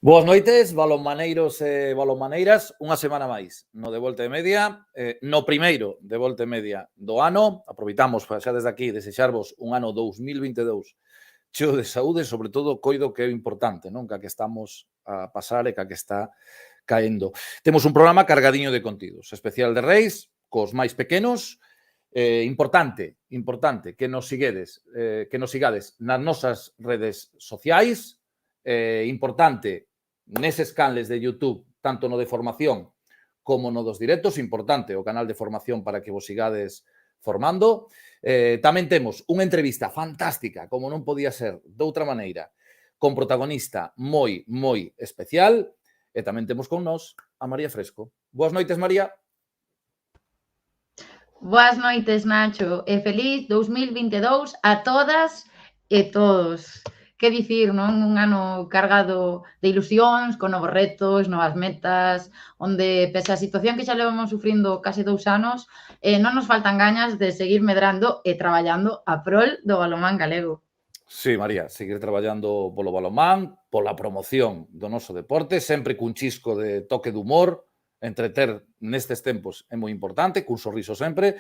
Boas noites, balonmaneiros e balonmaneiras, unha semana máis no de Volta e Media, no primeiro de Volta e Media do ano. Aproveitamos xa desde aquí desexarvos un ano 2022 cheo de saúde, sobre todo coido que é importante, non? Que a que estamos a pasar e que a que está caendo. Temos un programa cargadiño de contidos, especial de Reis, cos máis pequenos, importante que nos sigades nas nosas redes sociais, importante neses canles de YouTube, tanto no de formación como no dos directos, importante o canal de formación para que vos sigades formando. Tamén temos unha entrevista fantástica, como non podía ser de outra maneira, con protagonista moi, moi especial, e tamén temos con nós a María Fresco. Boas noites, María. Boas noites, Nacho, e feliz 2022 a todas e todos. Que dicir, non? Un ano cargado de ilusións, con novos retos, novas metas, onde, pese a situación que xa levamos sufrindo case 2 anos, non nos faltan gañas de seguir medrando e traballando a prol do balonmán galego. Sí, María, seguir traballando polo balonmán, pola promoción do noso deporte, sempre cun chisco de toque de humor, entreter nestes tempos é moi importante, cun sorriso sempre,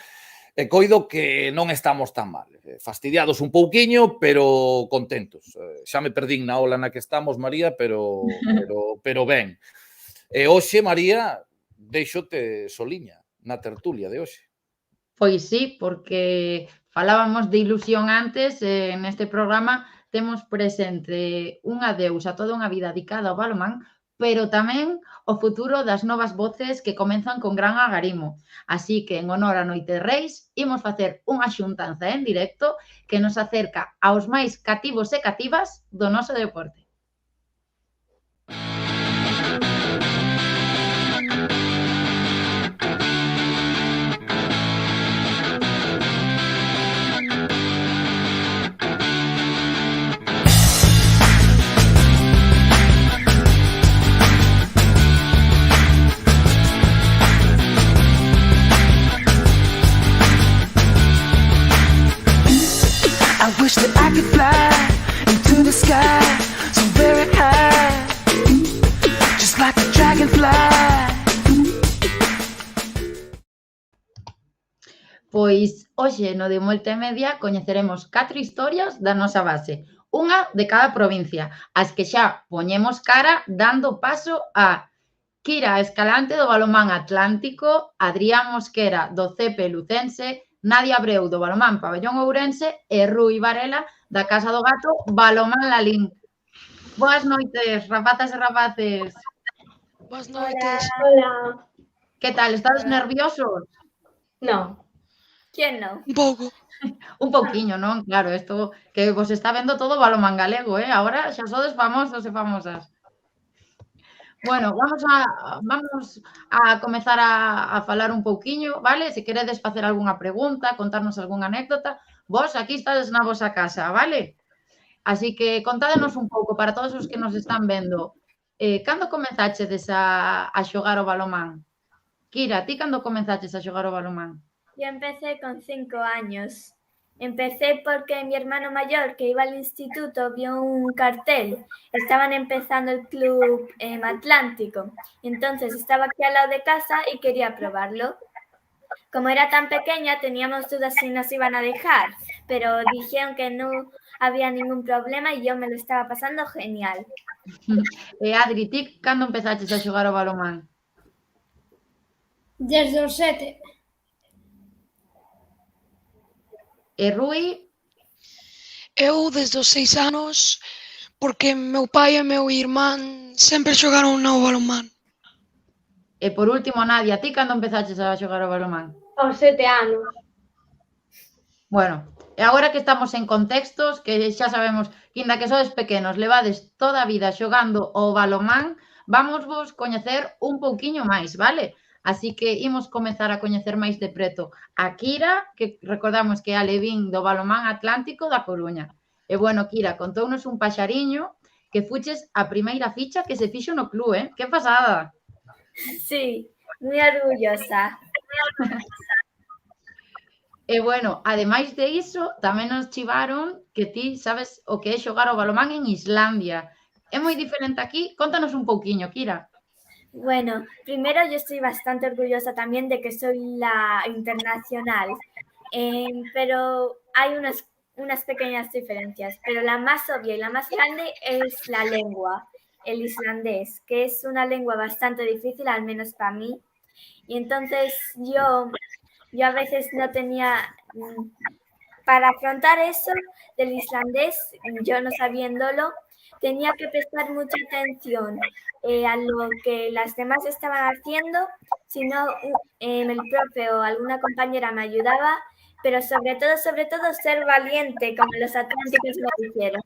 e coido que non estamos tan mal. Fastidiados un pouquiño, pero contentos. Xa me perdín na ola na que estamos, María, pero ben. E hoxe, María, deixote soliña na tertulia de hoxe. Pois sí, porque falábamos de ilusión antes, neste programa temos presente un adeus a toda unha vida dedicada ao balonmán, pero tamén o futuro das novas voces que comenzan con gran agarimo. Así que, en honor a Noite de Reis, imos facer unha xuntanza en directo que nos acerca aos máis cativos e cativas do noso deporte. I wish that I could fly into the sky so very high, just like a dragonfly. Pois hoxe no de Volta e Media coñeceremos 4 historias da nosa base, unha de cada provincia, as que xa poñemos cara dando paso a Kira Escalante do balonmán Atlántico, Adrián Mosquera do CP Lucense, Nadia Abreu do balonmán Pabellón Ourense e Rui Varela da Casa do Gato balonmán Lalín. Boas noites, rapazas e rapaces. Boas noites. Hola. Que tal, estades nerviosos? No. ¿Quién no? Un pouco. Un pouquiño, non? Claro, isto que vos está vendo todo o balonmán galego, Agora xa sodes famosos e famosas. Bueno, vamos a comezar a falar un pouquiño, vale? Se queredes facer algunha pregunta, contarnos algunha anécdota, vos aquí estades na vosa casa, vale? Así que contádenos un pouco para todos os que nos están vendo. Cando comenzachedes a xogar o balonmán? Kira, ti cando comenzaches a xogar o balonmán? Yo empecé con 5 años. Empecé porque mi hermano mayor, que iba al instituto, vio un cartel. Estaban empezando el club Atlántico. Entonces estaba aquí al lado de casa y quería probarlo. Como era tan pequeña, teníamos dudas si nos iban a dejar, pero dijeron que no había ningún problema y yo me lo estaba pasando genial. Adri, ti cando empezaches a xogar o balonmán? Desde os 7. E Rui? Eu desde os 6 anos, porque meu pai e meu irmán sempre xogaron no balonmán. E por último, Nadia, ti cando empezaches a xogar o balonmán? Aos 7 anos. Bueno, e agora que estamos en contextos, que xa sabemos que inda que sodes pequenos, levades toda a vida xogando o balonmán, vamos vos coñecer un pouquiño máis, vale? Así que imos comezar a coñecer máis de preto a Kira, que recordamos que é a levín do balonmán Atlántico da Coruña. E bueno, Kira, contounos un paxariño que fuches a primeira ficha que se fixo no club, Que pasada! Sí, muy orgullosa. E bueno, ademais de iso, tamén nos chivaron que ti sabes o que é xogar o balonmán en Islandia. É moi diferente aquí? Contanos un pouquiño, Kira. Bueno, primero yo estoy bastante orgullosa también de que soy la internacional, pero hay unas pequeñas diferencias, pero la más obvia y la más grande es la lengua, el islandés, que es una lengua bastante difícil, al menos para mí. Y entonces yo a veces no tenía, para afrontar eso del islandés, yo no sabiéndolo, tenía que prestar mucha atención a lo que las demás estaban haciendo, si no el profe o alguna compañera me ayudaba, pero sobre todo ser valiente, como los atlánticos me dijeron.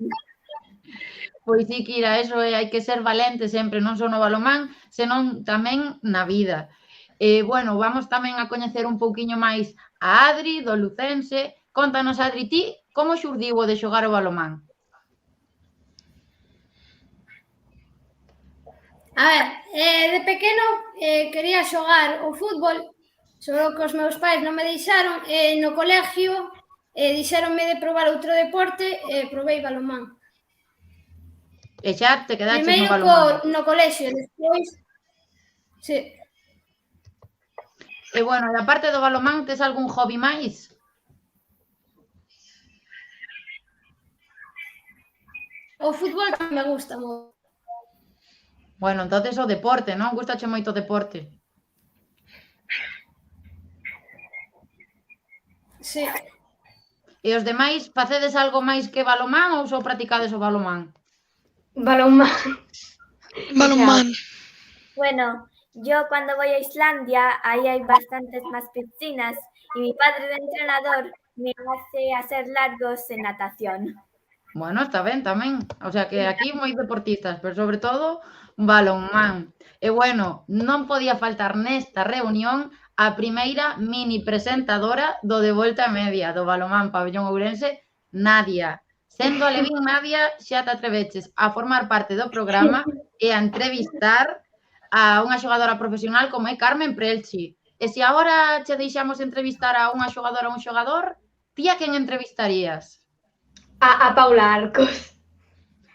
Pois sí, Kira, eso é, hai que ser valente sempre, non só no balonmán, senón tamén na vida. Bueno, vamos tamén a coñecer un pouquiño máis a Adri, do Lucense. Contanos, Adri, ti, como xurdiu o de xogar o balonmán? A ver, de pequeno quería xogar o fútbol, só que os meus pais non me deixaron, no colegio dixéronme de probar outro deporte e provei balonmán. E xa te quedaches no Primeiro balonmán. no colexio, despois... Sí. E bueno, e aparte do balonmán, tes algún hobby máis? O fútbol tamén me gusta moito. Bueno, entonces o deporte, non? Gustache moito o deporte. Sí. E os demais, facedes algo máis que balonmán ou só practicades o balonmán? Balonmán. Balonmán. Bueno, yo cuando voy a Islandia, ahí hay bastantes más piscinas y mi padre de entrenador me hace hacer largos en natación. Bueno, está ben tamén. O sea que aquí moi deportistas, pero sobre todo balonmán. E bueno, non podía faltar nesta reunión a primeira mini presentadora do De Volta a Media do balonmán Pabellón Ourense, Nadia. Sendo a Levín, Nadia, xa te atreveches a formar parte do programa e a entrevistar a unha xogadora profesional como é Carmen Prelchi. E se agora che deixamos entrevistar a unha xogadora ou un xogador, ti a quen entrevistarías? A Paula Arcos.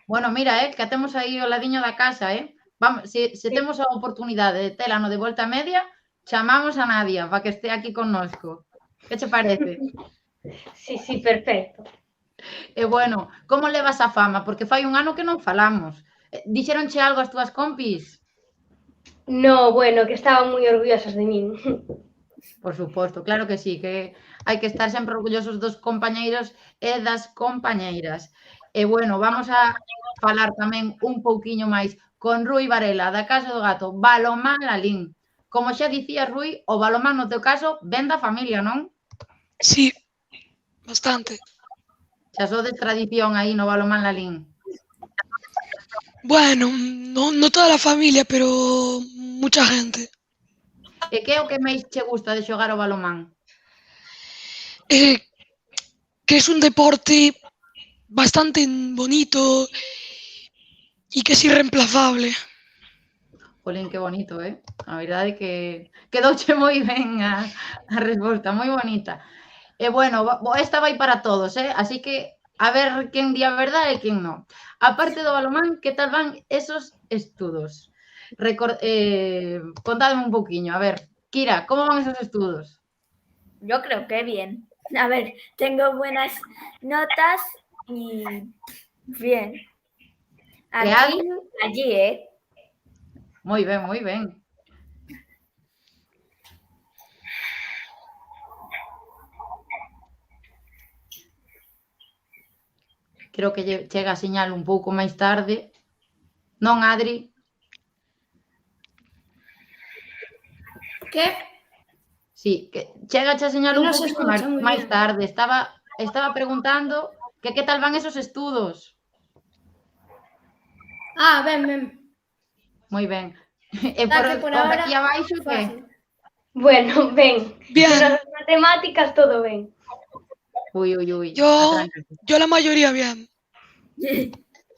Bueno, mira, que a temos aí ao ladiño da casa, Vamos, se temos a oportunidade de tela no De Volta a Media, chamamos a Nadia para que este aquí connosco. Que che parece? Sí, perfecto. E bueno, como levas a fama? Porque fai un ano que non falamos. Dixeronche algo as túas compis? No, bueno, que estaban moi orgullosas de min. Por suposto, claro que sí, que hai que estar sempre orgullosos dos compañeiros e das compañeiras. E bueno, vamos a falar tamén un pouquiño máis con Rui Varela, da Casa do Gato, balonmán Lalín. Como xa dicía Rui, o balonmán no teu caso ven da familia, non? Sí, bastante. Xa sodes tradición aí no balonmán Lalín. Bueno, no toda la familia, pero mucha gente. E que é o que máis che gusta de xogar o balonmán? Que es un deporte bastante bonito y que es irreemplazable. Jolín, que bonito, A verdade que quedouche moi ben a resposta, moi bonita. E bueno, esta vai para todos, Así que a ver quen di a verdade e quen non. A parte do balonmán, que tal van esos estudos? Contadme un pouquiño, a ver, Kira, como van esos estudos? Yo creo que bien. A ver, tengo buenas notas y bien. Allí, Moi ben, moi ben. Creo que chega a señal un pouco máis tarde. Non, Adri? Que? Sí, que chega a señal un pouco máis tarde. Estaba preguntando que tal van esos estudos. Ben. Moi ben. E por aquí abaixo, que? Bueno, ben. Bien. Pero as matemáticas todo ben. Ui. Yo la mayoría bien.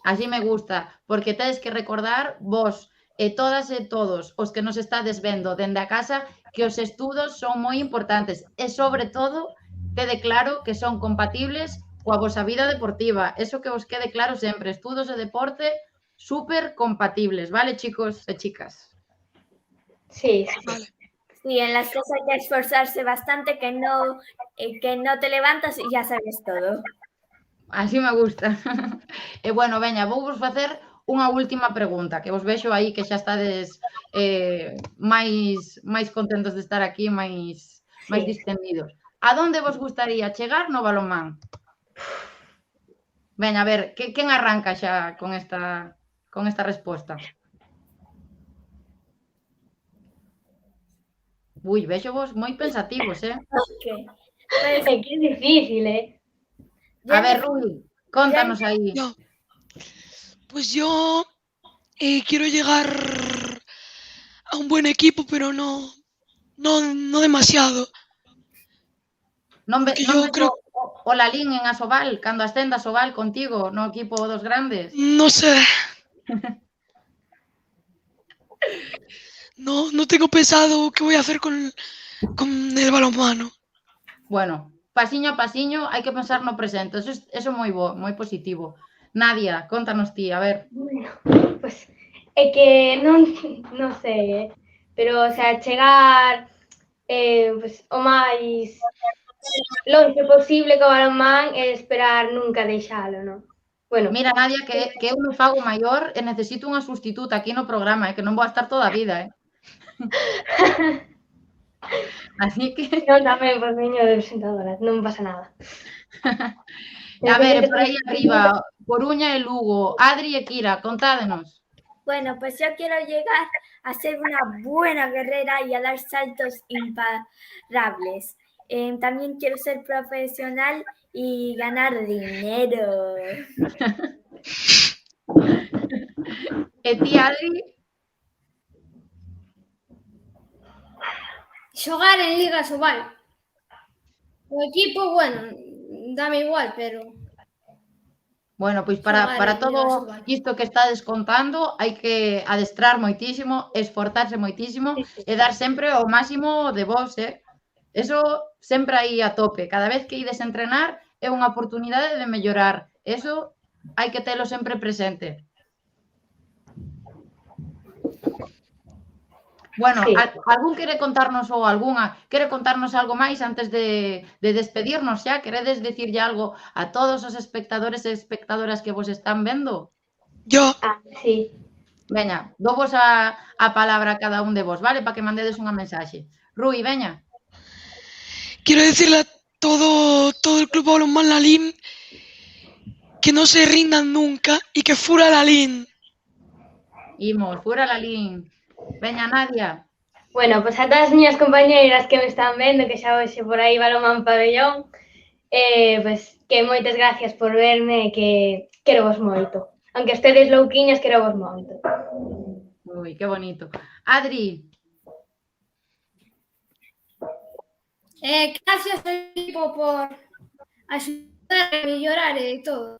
Así me gusta, porque tedes que recordar vos e todas e todos os que nos estades vendo dende a casa que os estudos son moi importantes e, sobre todo, quede claro que son compatibles coa vosa vida deportiva. Eso que vos quede claro sempre. Estudos e deporte súper compatibles, vale, chicos e chicas? Sí, Vale. Sí, en las cosas hay que esforzarse bastante, que no te levantas y ya sabes todo. Así me gusta. E bueno, veña, vou vos facer unha última pregunta, que vos vexo aí que xa estades máis contentos de estar aquí, máis distendidos. A donde vos gustaría chegar no balonmán? Veña, a ver, quen arranca xa con esta resposta? Ui, vexo vos moi pensativos, Okay. Pues, é que é difícil, A ver, Rui, contanos aí. Yo. Pues yo quiero llegar a un buen equipo, pero no demasiado. Non Porque ves yo creo, o Lalín en Asobal, cando ascenda Asobal contigo no equipo dos grandes? no sé. No tengo pensado qué voy a hacer con el balonmano. Bueno, pasiño a pasiño hai que pensar no presente, eso é moi bo, moi positivo. Nadia, contanos ti, a ver. Bueno, pues é que non sei, pero, o sea, chegar pues, o máis longe posible co balonmán e esperar nunca deixalo, non? Bueno, Mira, Nadia, que eu me fago maior e necesito unha sustituta aquí no programa, que non vou a estar toda a vida, Así que, non tamén, pues, veño de presentadora, non pasa nada. a ver, por aí arriba, Coruña e Lugo, Adri e Kira, contádenos. bueno, pues yo quiero llegar a ser una buena guerrera y a dar saltos imparables. También quiero ser profesional y ganar dinero. E ti, Adri? Xogar en Liga Sobal. O equipo, bueno, dame igual, pero... Bueno, pois Xogar para en todo Liga Sobal. isto que estades contando hai que adestrar moitísimo, esforzarse moitísimo e dar sempre o máximo de vos, Eso sempre aí a tope. Cada vez que ides a entrenar é unha oportunidade de mellorar. Eso hai que telo sempre presente. Bueno, Sí. algún quere contarnos ou algunha quere contarnos algo máis antes de despedirnos xa? Queredes dicirlle algo a todos os espectadores e espectadoras que vos están vendo? Yo, Sí. Veña, dovos a palabra a cada un de vos, vale? Para que mandedes unha mensaxe. Rui, veña. quiero decirle a todo el club balonmán Lalín que no se rindan nunca y que fura Lalín. Imos, fura Lalín. Veña, Nadia. Bueno, pues a todas as miñas compañeiras que me están vendo, que xa hoxe por aí balonmán pabellón, pues que moitas gracias por verme e que quero vos moito. Aunque estedes louquiñas, quero vos moito. Ui, que bonito. Adri. Gracias ao equipo por axudar a mellorar e todo.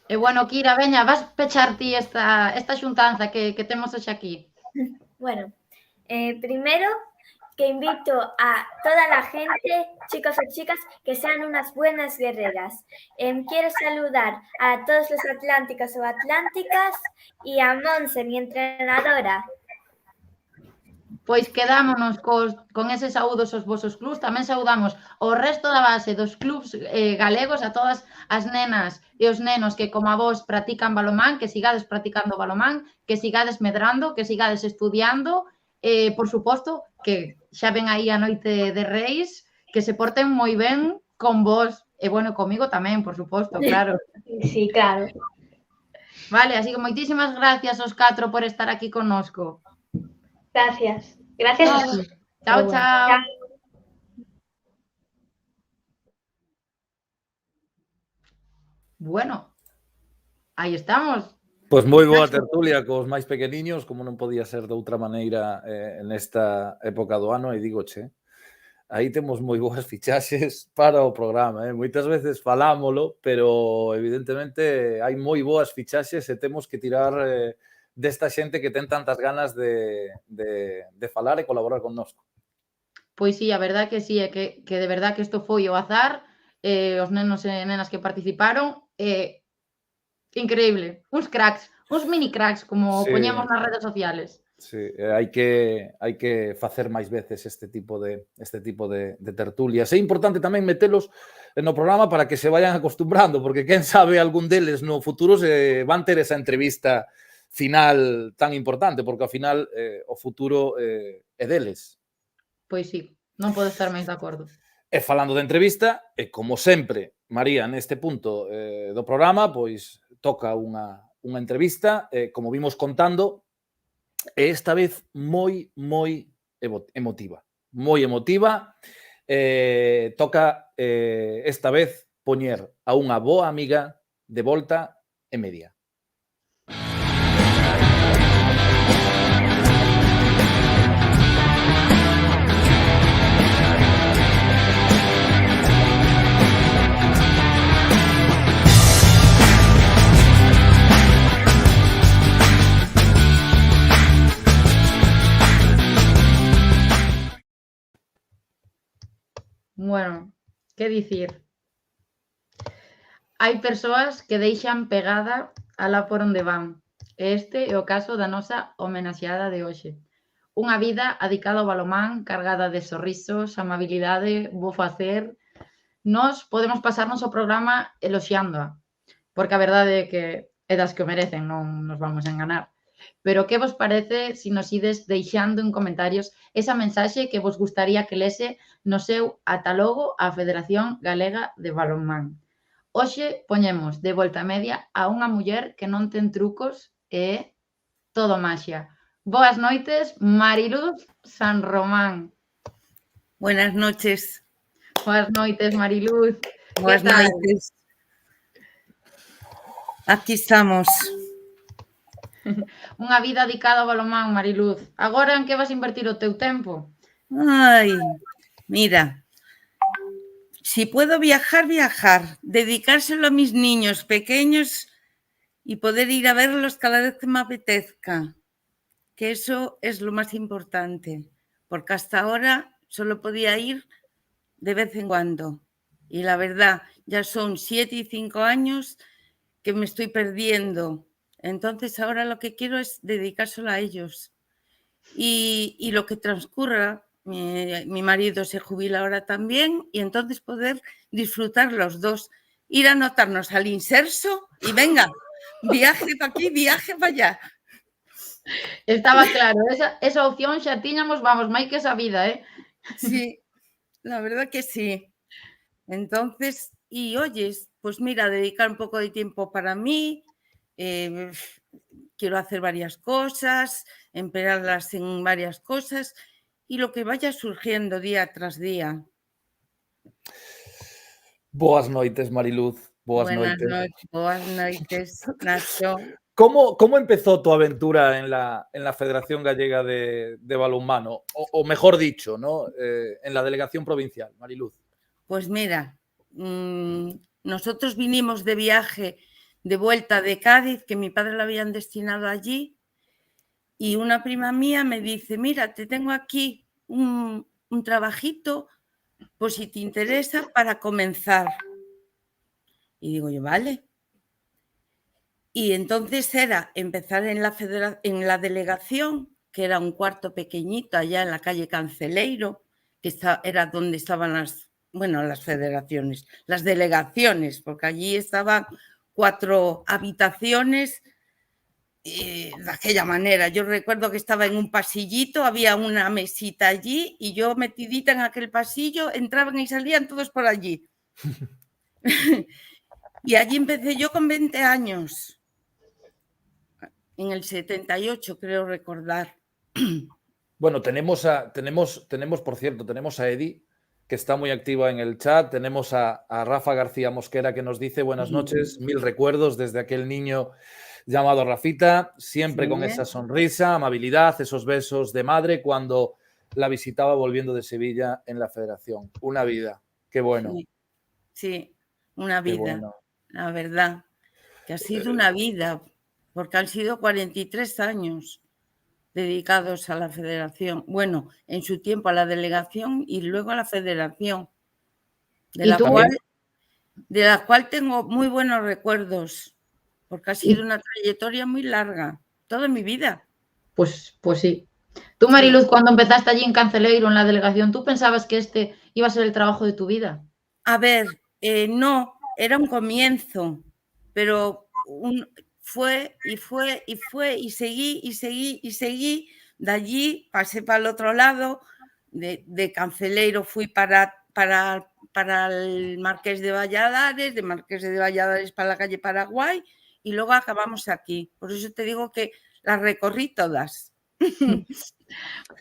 E bueno, Kira, veña, vas pechar ti esta xuntanza que temos hoxe aquí. Bueno, primero que invito a toda la gente, chicos o chicas, que sean unas buenas guerreras. Quiero saludar a todos los atlánticos o atlánticas y a Monse, mi entrenadora. Pois quedámonos con ese saúdos aos vosos clubs, tamén saudamos o resto da base dos clubs galegos, a todas as nenas e os nenos que como a vos practican balonmán, que sigades practicando balonmán, que sigades medrando, que sigades estudiando, por suposto, que xa ven aí a noite de Reis, que se porten moi ben con vos, e bueno, comigo tamén, por suposto, claro. Sí, claro. Vale, así que moitísimas gracias aos 4 por estar aquí connosco. Gracias. Gracias a Nada. ti. Chao, chao. Bueno, aí estamos. Pois moi boa tertulia cos máis pequeniños, como non podía ser de outra maneira nesta época do ano, e digoche, aí temos moi boas fichaxes para o programa. Moitas veces falámolo, pero evidentemente hai moi boas fichaxes e temos que tirar desta xente que ten tantas ganas de falar e colaborar connosco. Pois sí, a verdad que sí, é que de verdad que isto foi o azar, os nenos e nenas que participaron, Increíble. Uns cracks, uns mini cracks, como Sí. poñemos nas redes sociales. Sí, hai que facer máis veces este tipo de tertulias. É importante tamén metelos no programa para que se vayan acostumbrando, porque quen sabe algún deles no futuro se van ter esa entrevista final tan importante, porque ao final o futuro é deles. Pois sí, non podo estar máis de acordo. E falando de entrevista, e como sempre, María, neste punto do programa, pois toca unha entrevista, como vimos contando, e esta vez moi emotiva. Moi emotiva. Toca esta vez poñer a unha boa amiga de volta e media. Bueno, que dicir? Hai persoas que deixan pegada alá por onde van. Este é o caso da nosa homenaxeada de hoxe. Unha vida adicada ao balonmán, cargada de sorrisos, amabilidade, bo facer. Nós podemos pasarnos o programa eloxiándoa, porque a verdade é que é das que o merecen, non nos vamos a enganar. Pero que vos parece se nos ides deixando en comentarios esa mensaxe que vos gustaría que lese no seu ata logo a Federación Galega de Balonmán? Hoxe poñemos de volta media a unha muller que non ten trucos e é todo maxia. Boas noites, Mariluz San Román. Buenas noches. Boas noites, Mariluz. Buenas tal? noites. Aquí estamos. Unha vida dedicada ao balonmán, Mariluz. Agora en que vas invertir o teu tempo? Ay, mira, si puedo viajar, dedicárselo a mis niños pequeños y poder ir a verlos cada vez que me apetezca, que eso es lo más importante, porque hasta ahora solo podía ir de vez en cuando. Y la verdad, ya son 7 y 5 años que me estoy perdiendo. Entonces ahora lo que quiero es dedicárselo a ellos. Y lo que transcurra, mi marido se jubila ahora también, y entonces poder disfrutar los dos, ir a anotarnos al inserso y venga, viaje para aquí, viaje para allá. Estaba claro, esa opción xa tiñamos, vamos, máis que esa vida, Sí, la verdad que sí. Entonces, y oyes, pues mira, dedicar un poco de tiempo para mí, quiero hacer varias cosas, empeñarlas en varias cosas y lo que vaya surgiendo día tras día. Boas noites, Mariluz. Boas Buenas noites. noches, buenas noites, Nacho. ¿Cómo empezó tu aventura en la Federación Gallega de Balonmano? O mejor dicho, ¿no? En la delegación provincial, Mariluz. Pues mira, nosotros vinimos de viaje de vuelta de Cádiz, que mi padre lo habían destinado allí, y una prima mía me dice, mira, te tengo aquí un trabajito, pues si te interesa, para comenzar. Y digo yo, vale. Y entonces era empezar en la delegación, que era un cuarto pequeñito allá en la calle Canceleiro, que era donde estaban las federaciones, las delegaciones, porque allí estaban 4 habitaciones de aquella manera. Yo recuerdo que estaba en un pasillito, había una mesita allí y yo metidita en aquel pasillo, entraban y salían todos por allí. Y allí empecé yo con 20 años. En el 78, creo recordar. Bueno, tenemos, por cierto, tenemos a Edi, que está muy activa en el chat. Tenemos a Rafa García Mosquera, que nos dice buenas noches, 1000 recuerdos desde aquel niño llamado Rafita, siempre con esa sonrisa, amabilidad, esos besos de madre cuando la visitaba volviendo de Sevilla en la Federación. Una vida, qué bueno. Sí, una vida, bueno. La verdad, que ha sido una vida, porque han sido 43 años dedicados a la Federación. Bueno, en su tiempo a la delegación y luego a la Federación, de la cual tengo muy buenos recuerdos. porque ha sido una trayectoria muy larga, toda mi vida. Pues sí. Tú, Mariluz, cuando empezaste allí en Canceleiro, en la delegación, ¿tú pensabas que este iba a ser el trabajo de tu vida? A ver, no, era un comienzo, pero fue y seguí. De allí pasé para el otro lado, de Canceleiro fui para el Marqués de Valladares, de Marqués de Valladares para la calle Paraguay y luego acabamos aquí. Por eso te digo que las recorrí todas.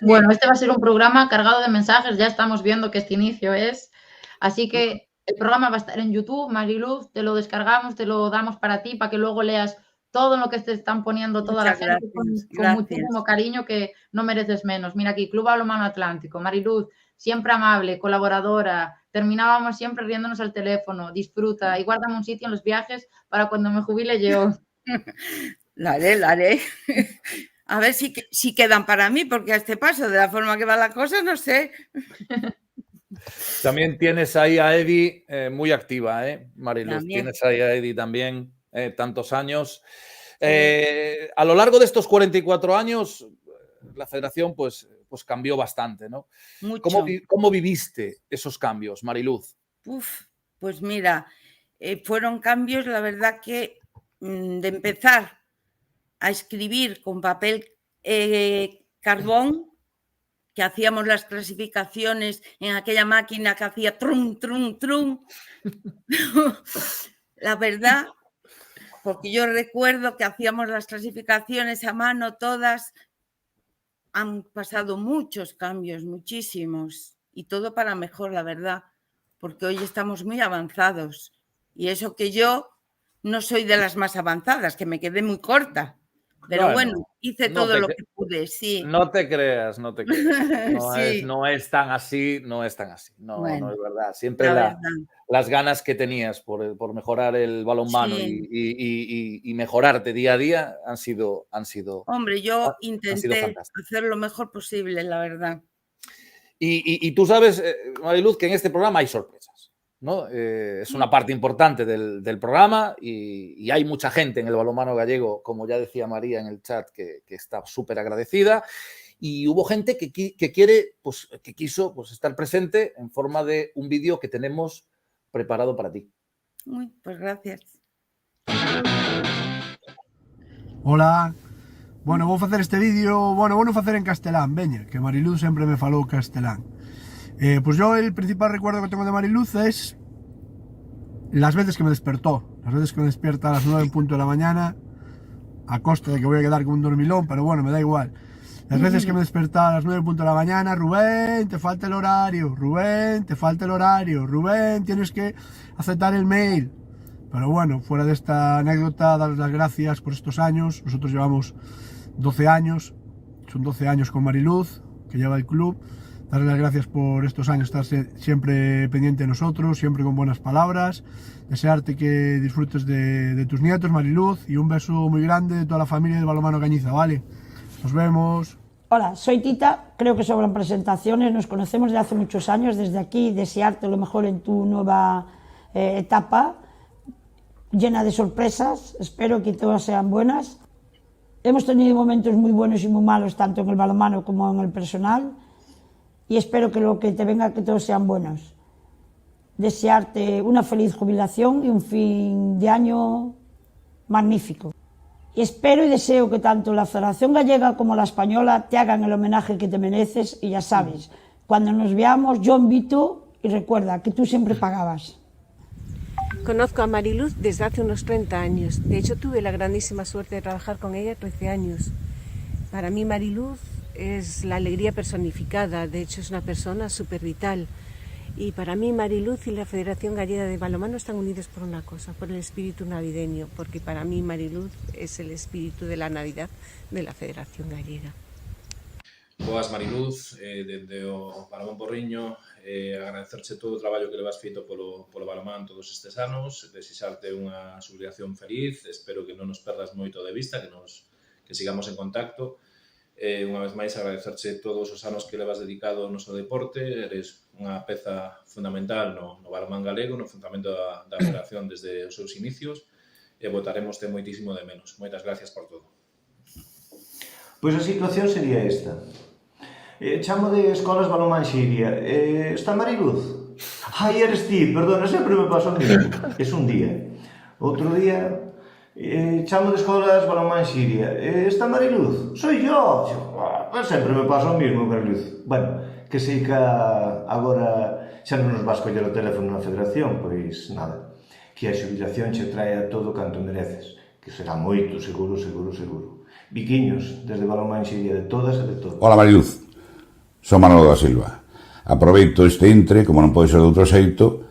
Bueno, este va a ser un programa cargado de mensajes, ya estamos viendo que este inicio es. Así que el programa va a estar en YouTube, Mariluz, te lo descargamos, te lo damos para ti, para que luego leas todo lo que te están poniendo toda la Muchas gente gracias, con muchísimo cariño, que no mereces menos. Mira aquí, Club Balonmano Atlántico, Mariluz, siempre amable, colaboradora, terminábamos siempre riéndonos al teléfono, disfruta y guárdame un sitio en los viajes para cuando me jubile yo. La haré. A ver si quedan para mí, porque a este paso, de la forma que va la cosa, no sé. También tienes ahí a Edi muy activa, Mariluz. También. Tienes ahí a Edi también, tantos años. A lo largo de estos 44 años, la federación pues cambió bastante, ¿no? Mucho. ¿Cómo viviste esos cambios, Mariluz? Pues mira, fueron cambios, la verdad que de empezar a escribir con papel carbón, que hacíamos las clasificaciones en aquella máquina que hacía trum, trum, trum. La verdad, porque yo recuerdo que hacíamos las clasificaciones a mano todas. Han pasado muchos cambios, muchísimos, y todo para mejor, la verdad, porque hoy estamos muy avanzados. Y eso que yo no soy de las más avanzadas, que me quedé muy corta. Pero bueno, hice todo lo que pude, sí. No te creas. No, sí. no es tan así, no es Bueno, es verdad. Siempre las ganas que tenías por mejorar el balonmano y mejorarte día a día han sido Hombre, yo intenté hacer lo mejor posible, la verdad. Y tú sabes, Mariluz, que en este programa hay sorpresas, ¿no? Es una parte importante del programa y hay mucha gente en el balonmano gallego, como ya decía María en el chat, que está súper agradecida. Y hubo gente que quiso estar presente en forma de un vídeo que tenemos preparado para ti. Pues gracias. Hola. Bueno, vou facer este vídeo, vou non facer en castelán, veña, que Mariluz sempre me falou castelán. Pues yo el principal recuerdo que tengo de Mariluz es las veces que me despertó, las veces que me despierta a las 9 en punto de la mañana, a costa de que voy a quedar como un dormilón, pero bueno, me da igual. Las veces que me despertaba a las 9 en punto de la mañana, Rubén, te falta el horario, Rubén, te falta el horario, Rubén, tienes que aceptar el mail. Pero bueno, fuera de esta anécdota, daros las gracias por estos años. Nosotros llevamos 12 años, son 12 años con Mariluz, que lleva el club. Darle las gracias por estos años, estar siempre pendiente de nosotros, siempre con buenas palabras. Desearte que disfrutes de tus nietos, Mariluz, y un beso muy grande de toda la familia de Balonmano Cañiza, ¿vale? Nos vemos. Hola, soy Tita, creo que sobran presentaciones, nos conocemos desde hace muchos años, desde aquí desearte lo mejor en tu nueva etapa, llena de sorpresas, espero que todas sean buenas. Hemos tenido momentos muy buenos y muy malos, tanto en el balonmano como en el personal, y espero que lo que te venga, que todos sean buenos. Desearte una feliz jubilación y un fin de año magnífico. Y espero y deseo que tanto la Federación Gallega como la Española te hagan el homenaje que te mereces, y ya sabes, cuando nos veamos yo invito y recuerda que tú siempre pagabas. Conozco a Mariluz desde hace unos 30 años. De hecho, tuve la grandísima suerte de trabajar con ella 13 años. Para mí, Mariluz es la alegría personificada. De hecho, es una persona súper vital. Y para mí, Mariluz y la Federación Gallega de Balonmano están unidos por una cosa, por el espíritu navideño, porque para mí Mariluz es el espíritu de la Navidad de la Federación Gallega. Boas, Mariluz, desde o Balón Porriño, agradecerche todo o traballo que levas feito polo balonmán todos estes anos, desexarte unha xubilación feliz, espero que non nos perdas moito de vista, que sigamos en contacto. Unha vez máis agradecerche todos os anos que levas dedicado ao noso deporte, eres unha peza fundamental no balonmán galego, no fundamento da federación desde os seus inicios, e votaremos moitísimo de menos. Moitas gracias por todo. Pois a situación sería esta. Chamo de Escolas Balonmán Xiria. Está Mariluz? Ai, eres ti, perdona, sempre me paso o mismo. Es un día. Outro día, chamo de Escolas Balonmán Xiria. Está Mariluz? Soy yo. Sempre me paso o mismo, Mariluz. Bueno, que sei que agora xa non nos vas coller o teléfono na Federación, pois nada, que a xubilación che trae a todo canto mereces, que será moito, seguro, seguro, seguro. Viquiños, desde Balonmán Xiria, de todas e de todos. Hola Mariluz, son Manolo da Silva. Aproveito este intre, como non pode ser de outro xeito,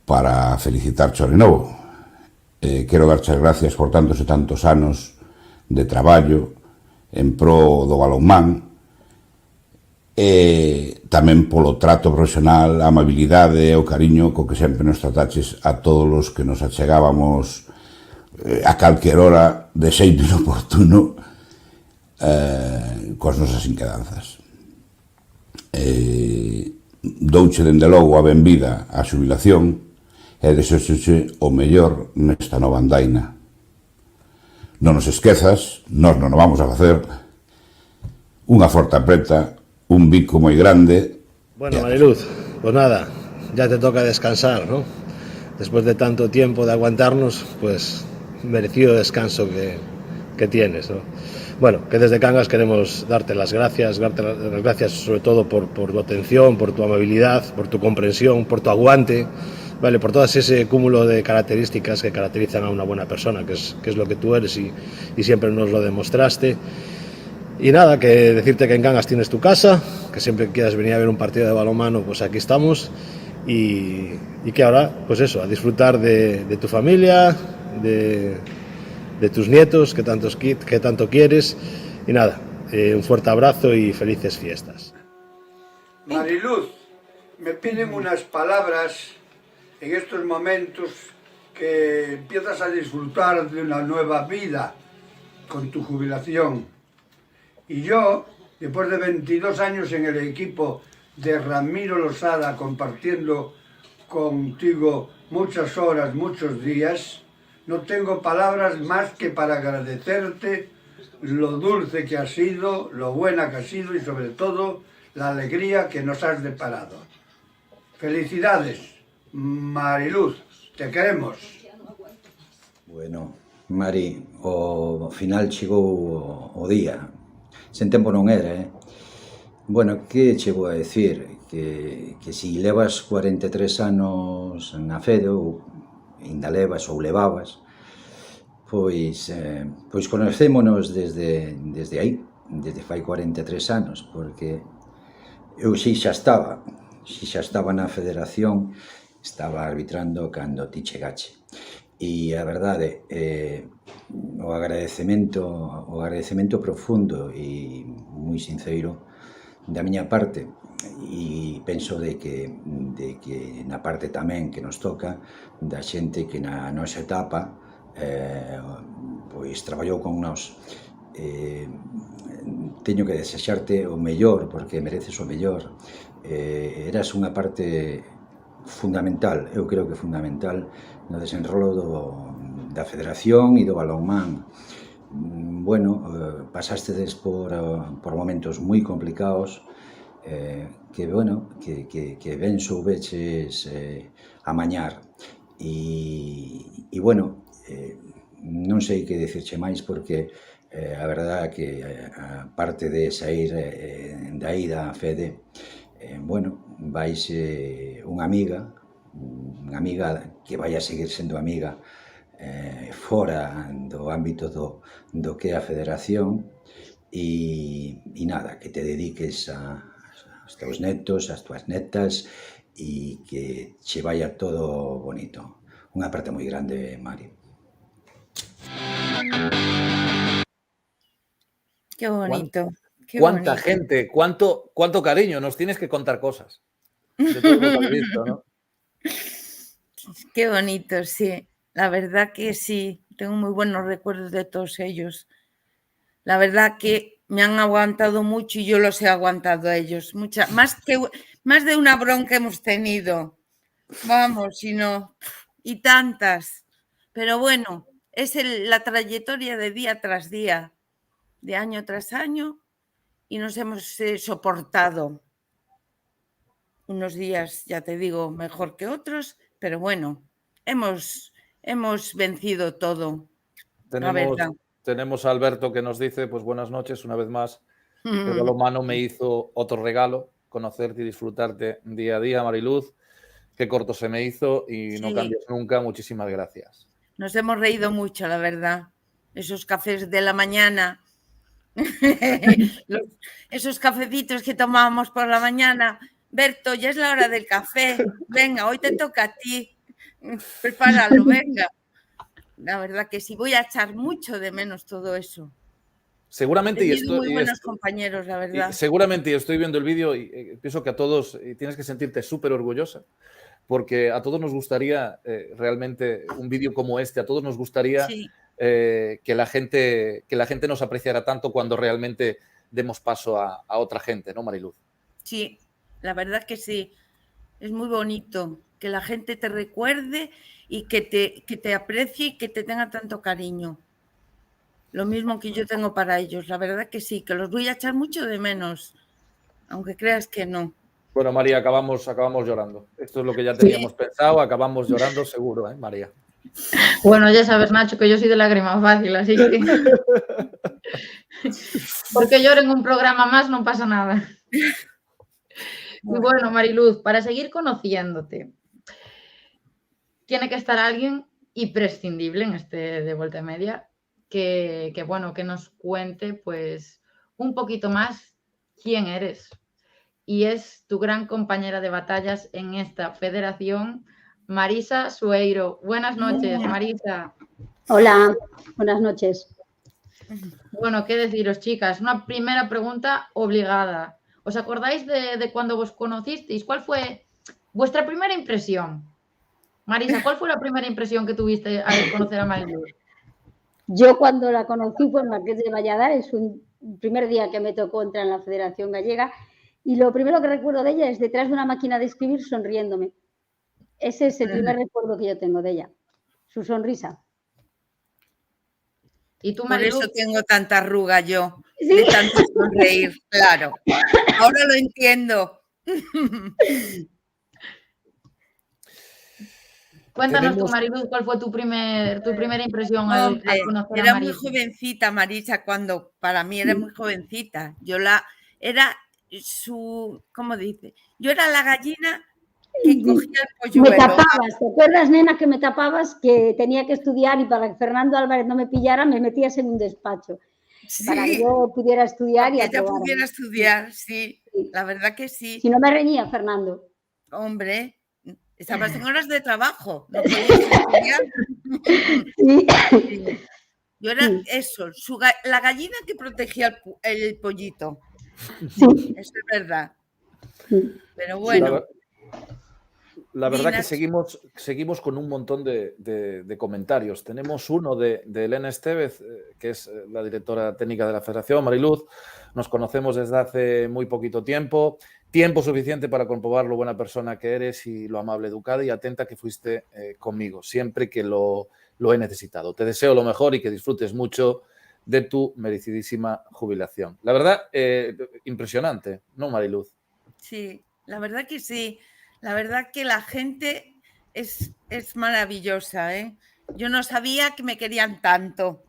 para felicitarche de novo. Quero darche as gracias por tantos e tantos anos de traballo en pro do balonmán e tamén polo trato profesional, a amabilidade e o cariño co que sempre nos trataches a todos os que nos achegábamos a calquer hora de xeito inoportuno coas nosas inquedanzas. Douche dende logo a benvida á xubilación e desexoche o mellor nesta nova andaina. Non nos esquezas, nós non o vamos a facer. Unha forte apreta, un bico moi grande. Bueno, Mariluz, pues nada, ya te toca descansar, ¿no? Después de tanto tiempo de aguantarnos, pues merecido descanso que tienes, ¿no? Bueno, que desde Cangas queremos darte las gracias sobre todo por tu atención, por tu amabilidad, por tu comprensión, por tu aguante, ¿vale? Por todo ese cúmulo de características que caracterizan a una buena persona, que es lo que tú eres y siempre nos lo demostraste. Y nada, que decirte que en Cangas tienes tu casa, que siempre que quieras venir a ver un partido de balonmano, pues aquí estamos, y que ahora, pues eso, a disfrutar de tu familia, de tus nietos que tanto quieres, y nada, un fuerte abrazo y felices fiestas. Mariluz, me piden unas palabras en estos momentos que empiezas a disfrutar de una nueva vida con tu jubilación. Y yo, después de 22 años en el equipo de Ramiro Losada, compartiendo contigo muchas horas, muchos días, no tengo palabras más que para agradecerte lo dulce que has sido, lo buena que has sido y sobre todo la alegría que nos has deparado. Felicidades, Mariluz, te queremos. Bueno, Mari, ao final chegou o día. Sen tempo non era, Bueno, que che vou a decir? Que si levas 43 anos na FEDE, ou ainda levas ou levabas, pois conocémonos desde aí, desde fai 43 anos, porque eu xa estaba na Federación, estaba arbitrando cando ti chegache. E a verdade, o agradecemento profundo e moi sincero da miña parte, e penso de que na parte tamén que nos toca da xente que na nosa etapa pois traballou con nós. Teño que desexarte o mellor, porque mereces o mellor. Eras unha parte fundamental, eu creo que fundamental, no desenrolo da Federación e do balonmán. Bueno, pasastedes por momentos moi complicados, que ben soubeches amañar. E bueno, non sei que dicirche máis, porque a verdade é que a parte de sair da ida á FEDE, bueno, vais unha amiga que vai a seguir sendo amiga fora do ámbito do que é a Federación, e nada, que te dediques aos teus netos, ás túas netas, e que che vaya todo bonito. Unha parte moi grande, Mari. Qué bonito. Cuánta gente, cuánto cariño, nos tienes que contar cosas. De todo lo que has visto, ¿no? Qué bonito, sí. La verdad que sí, tengo muy buenos recuerdos de todos ellos. La verdad que me han aguantado mucho y yo los he aguantado a ellos. Más de una bronca hemos tenido. Vamos, y tantas. Pero bueno, es la trayectoria de día tras día, de año tras año, y nos hemos soportado unos días, ya te digo, mejor que otros, pero bueno, hemos vencido todo, la verdad. Tenemos a Alberto que nos dice, pues buenas noches una vez más. El balonmano me hizo otro regalo, conocerte y disfrutarte día a día, Mariluz. Qué corto se me hizo y no cambias nunca. Muchísimas gracias. Nos hemos reído mucho, la verdad. Esos cafés de la mañana, esos cafecitos que tomábamos por la mañana. Berto, ya es la hora del café. Venga, hoy te toca a ti. Prepáralo, venga. La verdad que sí, voy a echar mucho de menos todo eso. Seguramente, He tenido muy buenos compañeros, la verdad. Seguramente, estoy viendo el vídeo y pienso que a todos tienes que sentirte súper orgullosa, porque a todos nos gustaría realmente un vídeo como este, a todos nos gustaría que la gente nos apreciara tanto cuando realmente demos paso a otra gente, ¿no, Mariluz? Sí, la verdad que sí. Es muy bonito que la gente te recuerde y que te aprecie y que te tenga tanto cariño. Lo mismo que yo tengo para ellos. La verdad que sí, que los voy a echar mucho de menos, aunque creas que no. Bueno, María, acabamos llorando. Esto es lo que ya teníamos pensado, acabamos llorando seguro, ¿eh, María? Bueno, ya sabes, Nacho, que yo soy de lágrima fácil, así que... Porque lloro en un programa más no pasa nada. Y bueno, Mariluz, para seguir conociéndote, tiene que estar alguien imprescindible en este De Vuelta y Media que nos cuente pues un poquito más quién eres. Y es tu gran compañera de batallas en esta federación, Marisa Sueiro. Buenas noches, Marisa. Hola, buenas noches. Bueno, qué deciros, chicas. Una primera pregunta obligada. ¿Os acordáis de cuando vos conocisteis? ¿Cuál fue vuestra primera impresión? Marisa, ¿cuál fue la primera impresión que tuviste al conocer a Mariluz? Yo cuando la conocí fue en Marqués de Valladares, un primer día que me tocó entrar en la Federación Gallega, y lo primero que recuerdo de ella es detrás de una máquina de escribir sonriéndome. Ese es el primer recuerdo que yo tengo de ella, su sonrisa. ¿Y tú, Mariluz? Por eso tengo tanta arruga yo, de tanto sonreír, claro. Ahora lo entiendo. Cuéntanos tú, Mariluz, ¿cuál fue tu primera impresión al conocer a Marisa? Era muy jovencita, Marisa, cuando para mí era muy jovencita. Era su, ¿cómo dice? Yo era la gallina que cogía el polluelo. Me tapabas, ¿te acuerdas, nena, que me tapabas que tenía que estudiar y para que Fernando Álvarez no me pillara me metías en un despacho? Sí, para que yo pudiera estudiar y ella pudiera estudiar, sí, la verdad que sí. Si no me reñía, Fernando. Hombre, estabas en horas de trabajo, no podías estudiar. Sí. Yo era eso, la gallina que protegía el pollito. Sí. Eso es verdad. Pero bueno. La verdad que seguimos con un montón de comentarios. Tenemos uno de Elena Estevez, que es la directora técnica de la Federación, Mariluz. Nos conocemos desde hace muy poquito tiempo suficiente para comprobar lo buena persona que eres y lo amable, educada y atenta que fuiste conmigo, siempre que lo he necesitado. Te deseo lo mejor y que disfrutes mucho de tu merecidísima jubilación. La verdad, impresionante, ¿no, Mariluz? Sí, la verdad que sí. La verdad que la gente es maravillosa, ¿eh? Yo no sabía que me querían tanto,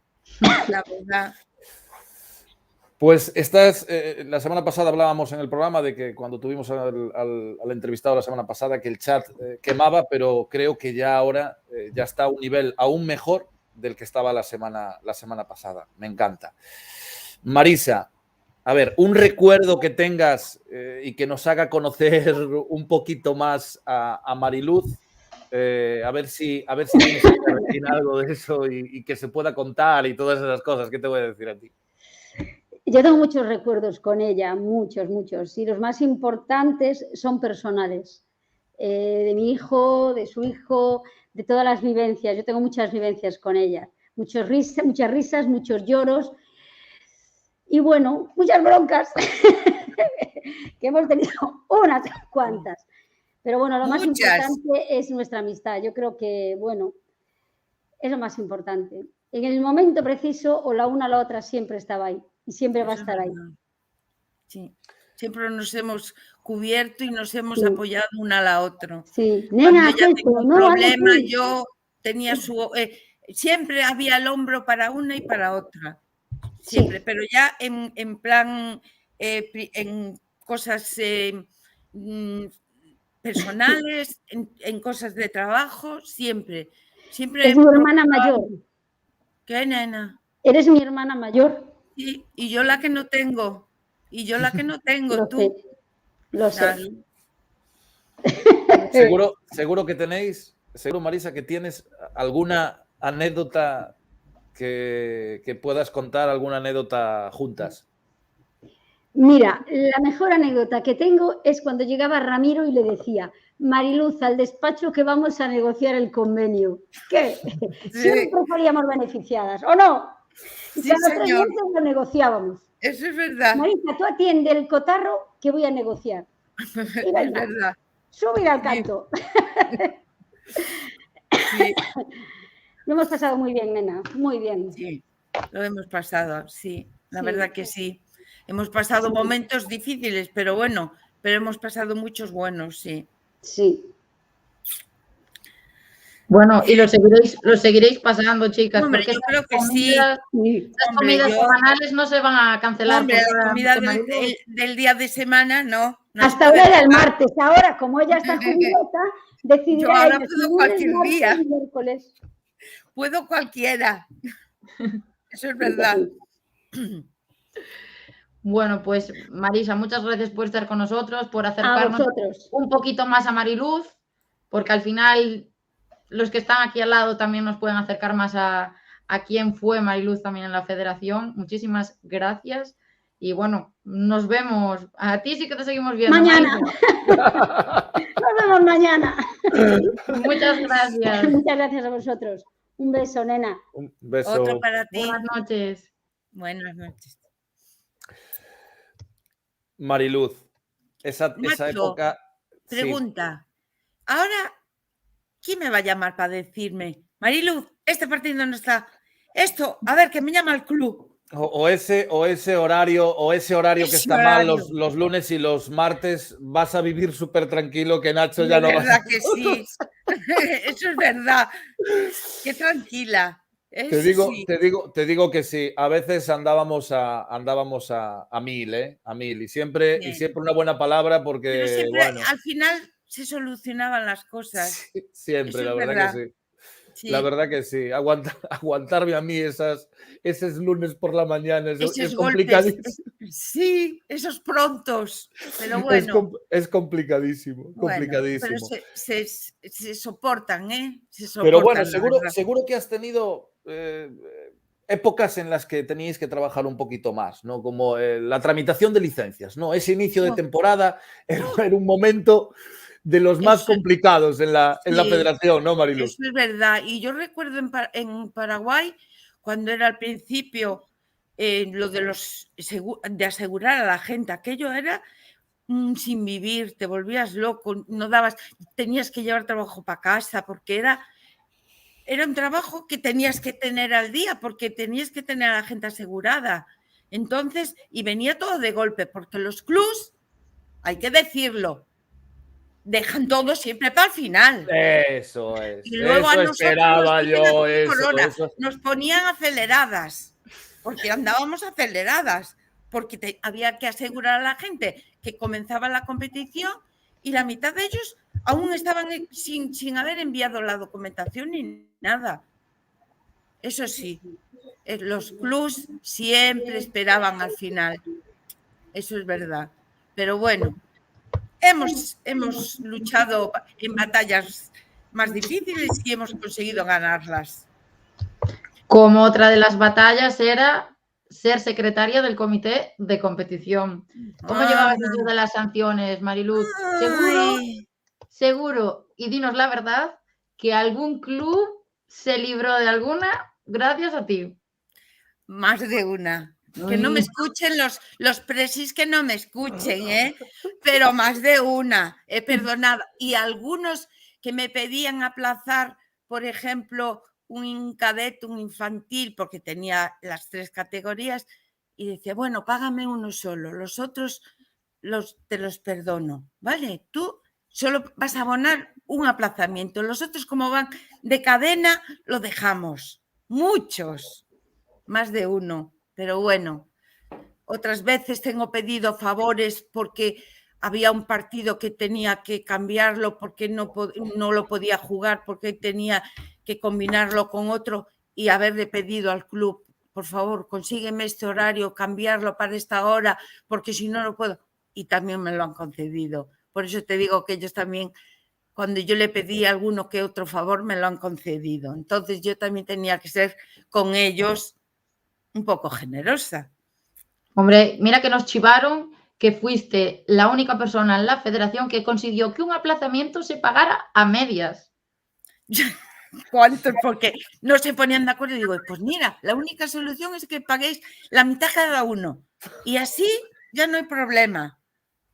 la verdad. Pues la semana pasada hablábamos en el programa de que cuando tuvimos al entrevistado la semana pasada que el chat quemaba, pero creo que ya ahora ya está a un nivel aún mejor del que estaba la semana pasada. Me encanta. Marisa, a ver, un recuerdo que tengas y que nos haga conocer un poquito más a Mariluz, a ver si tienes algo de eso y que se pueda contar y todas esas cosas. ¿Qué te voy a decir a ti? Yo tengo muchos recuerdos con ella, muchos, y los más importantes son personales, de mi hijo, de su hijo, de todas las vivencias. Yo tengo muchas vivencias con ella, muchas risas, muchos lloros y bueno, muchas broncas que hemos tenido unas cuantas. Pero bueno, lo más importante es nuestra amistad. Yo creo que, bueno, es lo más importante. En el momento preciso, o la una o la otra siempre estaba ahí y siempre va a estar ahí. Sí, siempre nos hemos cubierto y nos hemos apoyado una a la otra. Sí, Cuando nena, ella tenía un no problema, vale, yo tenía siempre había el hombro para una y para otra. Siempre, pero ya en plan, en cosas personales, en cosas de trabajo, siempre. Es mi hermana mayor. ¿Qué, nena? Eres mi hermana mayor. Sí, y yo la que no tengo. Y yo la que no tengo, Lo tú. sé, lo sé. Seguro que tenéis, seguro, Marisa, que tienes alguna anécdota que puedas contar, alguna anécdota juntas. Mira, la mejor anécdota que tengo es cuando llegaba Ramiro y le decía: Mariluz, al despacho que vamos a negociar el convenio. ¿Qué? Siempre salíamos beneficiadas, ¿o no? Y Sí, cada 3 señor. meses lo negociábamos. Eso es verdad. Marisa, tú atiende el cotarro que voy a negociar. Y venga, Es verdad. subir al canto. Sí. Lo hemos pasado muy bien, nena, muy bien. Sí, lo hemos pasado, sí, la Sí. verdad que sí. Hemos pasado momentos difíciles, pero bueno, pero hemos pasado muchos buenos, sí. Sí. Bueno, y lo seguiréis pasando, chicas, Hombre, porque yo creo que estas comidas semanales no se van a cancelar. Hombre, por la nada, comida porque Mariluz- del día de semana, no. Hasta ahora era el martes, ahora como ella está jubilota, Yo decidirá ahora ella si puedo lunes, cualquier martes día. y miércoles. Puedo cualquiera. Eso es verdad. Bueno, pues Marisa, muchas gracias por estar con nosotros, por acercarnos vosotros. un poquito más a Mariluz, porque al final los que están aquí al lado también nos pueden acercar más a quién fue Mariluz también en la federación. Muchísimas gracias. Y bueno, nos vemos. A ti sí que te seguimos viendo. Mañana. Marisa. Nos vemos mañana. Muchas gracias. Muchas gracias a vosotros. Un beso, nena. Un beso. Otro para ti. Buenas noches. Buenas noches. Mariluz, esa Nacho, época... sí. Pregunta. Ahora, ¿quién me va a llamar para decirme, Mariluz, este partido no está? Esto, a ver, que me llama el club. O ese horario que Ese está mal horario. los lunes y los martes, vas a vivir súper tranquilo, que Nacho De ya no va. verdad que sí. Eso es verdad. Qué tranquila. Te digo que sí. A veces andábamos a mil, a mil. Y siempre una buena palabra porque, Pero siempre, bueno, al final, se solucionaban las cosas. siempre, Eso la es verdad que sí. Sí. La verdad que sí. Aguantarme a mí esos lunes por la mañana es Esos complicadísimo. golpes. Sí, esos prontos. Pero bueno. Es complicadísimo, Bueno, complicadísimo. pero se soportan, ¿eh? Se Pero bueno, soportan, la verdad. seguro que has tenido épocas en las que teníais que trabajar un poquito más, ¿no? Como la tramitación de licencias, ¿no? Ese inicio de temporada era un momento de los más complicados en la federación, ¿no, Mariluz? Eso es verdad. Y yo recuerdo en Paraguay, cuando era al principio lo de asegurar a la gente, aquello era sin vivir, te volvías loco, no dabas, tenías que llevar trabajo para casa porque era un trabajo que tenías que tener al día porque tenías que tener a la gente asegurada. Entonces, y venía todo de golpe porque los clubs, hay que decirlo, dejan todo siempre para el final. Eso es. Y luego a eso nosotros esperaba yo. nos ponían aceleradas, porque andábamos aceleradas, porque había que asegurar a la gente que comenzaba la competición y la mitad de ellos aún estaban sin haber enviado la documentación ni nada. Eso sí, los clubs siempre esperaban al final. Eso es verdad. Pero bueno, hemos luchado en batallas más difíciles y hemos conseguido ganarlas. Como otra de las batallas era ser secretaria del comité de competición. ¿Cómo llevabas eso de las sanciones, Mariluz? Seguro, y dinos la verdad, que algún club se libró de alguna gracias a ti. Más de una. Que no me escuchen los presis, que no me escuchen, ¿eh? Pero más de una, he perdonado. Y algunos que me pedían aplazar, por ejemplo, un cadete, un infantil, porque tenía las 3 categorías, y decía, bueno, págame uno solo, los otros te los perdono, ¿vale? Tú solo vas a abonar un aplazamiento, los otros como van de cadena, lo dejamos. Muchos, más de uno, pero bueno. Otras veces tengo pedido favores porque había un partido que tenía que cambiarlo porque no lo podía jugar, porque tenía que combinarlo con otro y haberle pedido al club, por favor, consígueme este horario, cambiarlo para esta hora, porque si no, no puedo. Y también me lo han concedido. Por eso te digo que ellos también, cuando yo le pedí alguno que otro favor, me lo han concedido. Entonces yo también tenía que ser con ellos un poco generosa. Hombre, mira que nos chivaron que fuiste la única persona en la federación que consiguió que un aplazamiento se pagara a medias. ¿Cuántos? Porque no se ponían de acuerdo y digo, pues mira, la única solución es que paguéis la mitad cada uno y así ya no hay problema.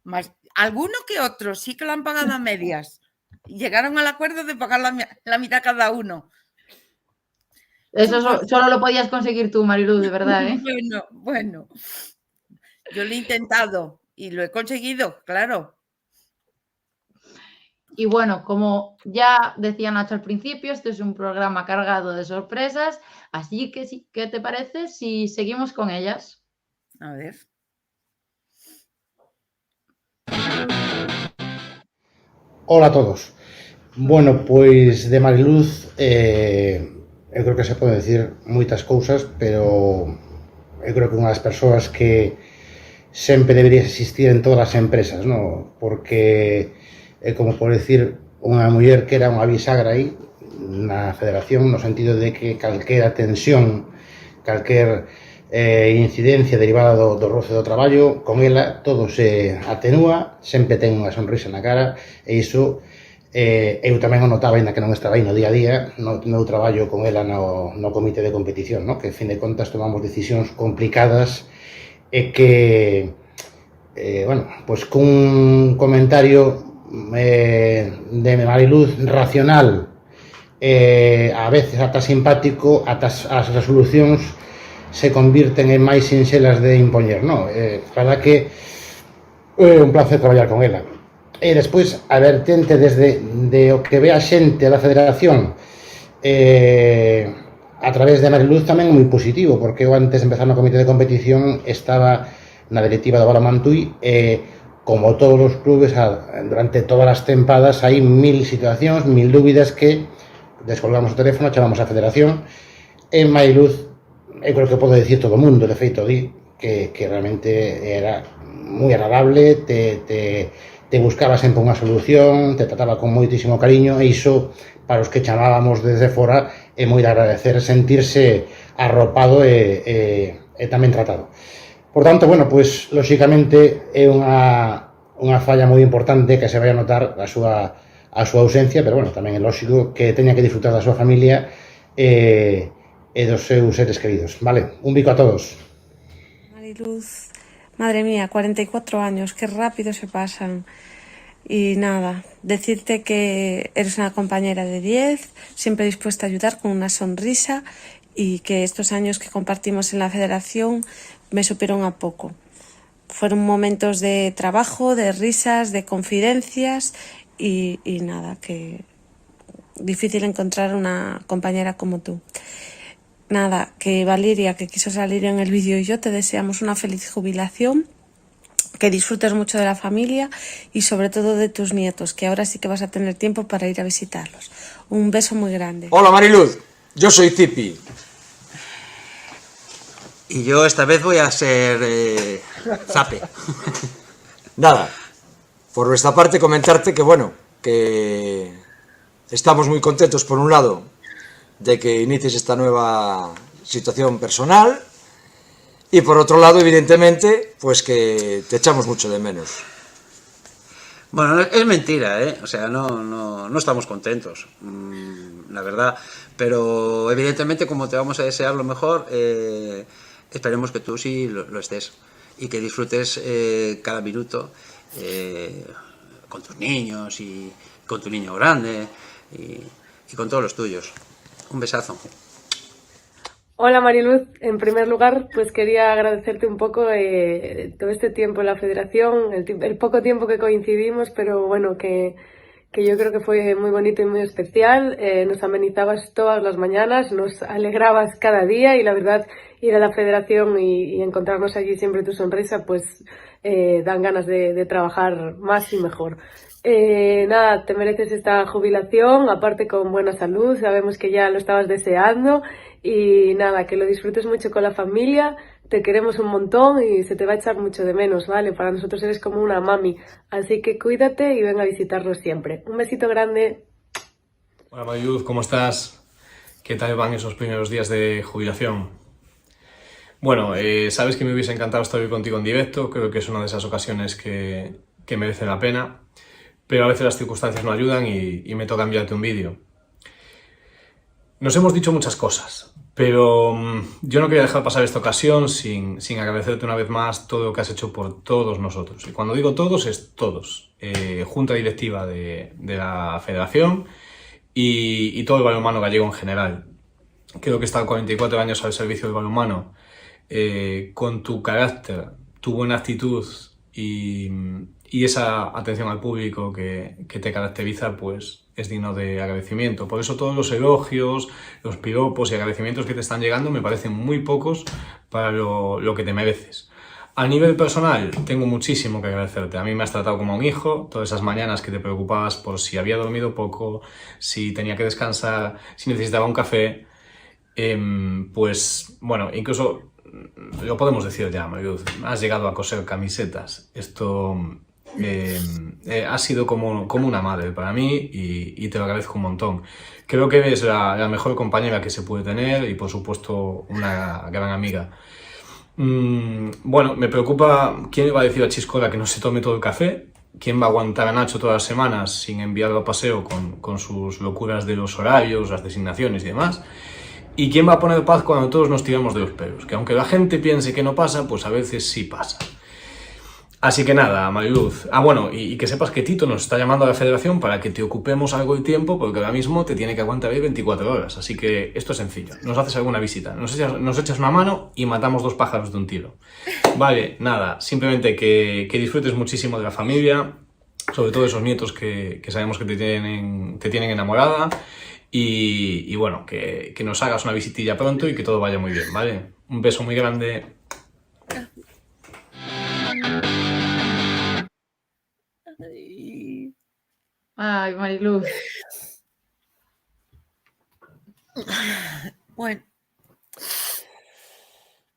Más, alguno que otro sí que lo han pagado a medias. Llegaron al acuerdo de pagar la mitad cada uno. Eso solo lo podías conseguir tú, Mariluz, de verdad, ¿eh? Bueno, yo lo he intentado y lo he conseguido, claro. Y bueno, como ya decía Nacho al principio, este es un programa cargado de sorpresas, así que sí, ¿qué te parece si seguimos con ellas? A ver. Hola a todos. Bueno, pois de Mariluz eu creo que se pode decir moitas cousas, pero eu creo que unha das persoas que sempre debería existir en todas as empresas, ¿no? Porque é como por decir unha muller que era unha bisagra aí na federación, no sentido de que calquera tensión, calquer incidencia derivada do roce do traballo, con ela todo se atenúa, sempre ten unha sonrisa na cara, e iso eu tamén o notaba, ainda que non estaba aí no día a día, no meu traballo con ela no comité de competición, ¿no? Que, en fin de contas, tomamos decisións complicadas e que, bueno, pois cun comentario de Mariluz racional, a veces ata simpático, ata as resolucións se convirten en máis sinxelas de impoñer, non? A verdad que é un placer traballar con ela. E despois, a vertente desde o que ve a xente da federación a través de Mariluz tamén moi positivo, porque eu antes de empezar no comité de competición estaba na directiva do Balonmán Tui e, como todos os clubes, durante todas as tempadas hai 1000 situacións, 1000 dúbidas que descolgamos o teléfono, chamamos á federación e Mariluz, eu creo que podo dicir todo o mundo, de feito di que realmente era moi agradable, te buscaba sempre unha solución, te trataba con moitísimo cariño e iso, para os que chamábamos desde fora, é moi de agradecer sentirse arropado e tamén tratado. Por tanto, bueno, pois, lóxicamente, é unha falla moi importante que se vai a notar a súa ausencia, pero, bueno, tamén é lóxico que teña que disfrutar da súa familia e dos seus seres queridos. Vale, un bico a todos. Mariluz, madre mía, 44 años, qué rápido se pasan. Y nada, decirte que eres una compañera de 10, siempre dispuesta a ayudar con una sonrisa y que estos años que compartimos en la federación me supieron a poco. Fueron momentos de trabajo, de risas, de confidencias y nada, que difícil encontrar una compañera como tú. Nada, que Valeria, que quiso salir en el vídeo, y yo te deseamos una feliz jubilación, que disfrutes mucho de la familia y sobre todo de tus nietos, que ahora sí que vas a tener tiempo para ir a visitarlos. Un beso muy grande. Hola Mariluz, yo soy Zipi. Y yo esta vez voy a ser Zape. Nada, por nuestra parte comentarte que bueno, que estamos muy contentos por un lado de que inicies esta nueva situación personal y por otro lado, evidentemente, pues que te echamos mucho de menos. Bueno, es mentira, ¿eh? O sea, no estamos contentos, la verdad, pero evidentemente como te vamos a desear lo mejor, esperemos que tú sí lo estés y que disfrutes cada minuto con tus niños y con tu niño grande y con todos los tuyos. Un besazo. Hola Mariluz, en primer lugar pues quería agradecerte un poco todo este tiempo en la federación, el poco tiempo que coincidimos, pero bueno, que yo creo que fue muy bonito y muy especial. Nos amenizabas todas las mañanas, nos alegrabas cada día y la verdad ir a la federación y encontrarnos allí siempre tu sonrisa pues dan ganas de trabajar más y mejor. Nada, te mereces esta jubilación, aparte con buena salud, sabemos que ya lo estabas deseando y nada, que lo disfrutes mucho con la familia, te queremos un montón y se te va a echar mucho de menos, ¿vale? Para nosotros eres como una mami, así que cuídate y ven a visitarnos siempre. Un besito grande. Hola Mariluz, ¿cómo estás? ¿Qué tal van esos primeros días de jubilación? Bueno, sabes que me hubiese encantado estar hoy contigo en directo, creo que es una de esas ocasiones que merece la pena, pero a veces las circunstancias no ayudan y me toca enviarte un vídeo. Nos hemos dicho muchas cosas, pero yo no quería dejar pasar esta ocasión sin agradecerte una vez más todo lo que has hecho por todos nosotros. Y cuando digo todos, es todos. Junta directiva de la federación y todo el balonmano gallego en general. Creo que he estado 44 años al servicio del balonmano. Con tu carácter, tu buena actitud y esa atención al público que te caracteriza, pues es digno de agradecimiento. Por eso todos los elogios, los piropos y agradecimientos que te están llegando me parecen muy pocos para lo que te mereces. A nivel personal, tengo muchísimo que agradecerte. A mí me has tratado como a un hijo, todas esas mañanas que te preocupabas por si había dormido poco, si tenía que descansar, si necesitaba un café. Pues, bueno, incluso lo podemos decir ya, Mariluz, has llegado a coser camisetas. Esto ha sido como una madre para mí y te lo agradezco un montón. Creo que eres la mejor compañera que se puede tener y, por supuesto, una gran amiga. Bueno, me preocupa quién va a decir a Chiscola que no se tome todo el café, quién va a aguantar a Nacho todas las semanas sin enviarlo a paseo con sus locuras de los horarios, las designaciones y demás. ¿Y quién va a poner paz cuando todos nos tiramos de los pelos? Que aunque la gente piense que no pasa, pues a veces sí pasa. Así que nada, Mariluz. Bueno, y que sepas que Tito nos está llamando a la federación para que te ocupemos algo de tiempo, porque ahora mismo te tiene que aguantar ahí 24 horas. Así que esto es sencillo. Nos haces alguna visita, nos echas una mano y matamos 2 pájaros de un tiro. Vale, nada, simplemente que disfrutes muchísimo de la familia, sobre todo esos nietos que sabemos que te tienen enamorada. Y bueno, que nos hagas una visitilla pronto y que todo vaya muy bien, ¿vale? Un beso muy grande. Ay, Mariluz.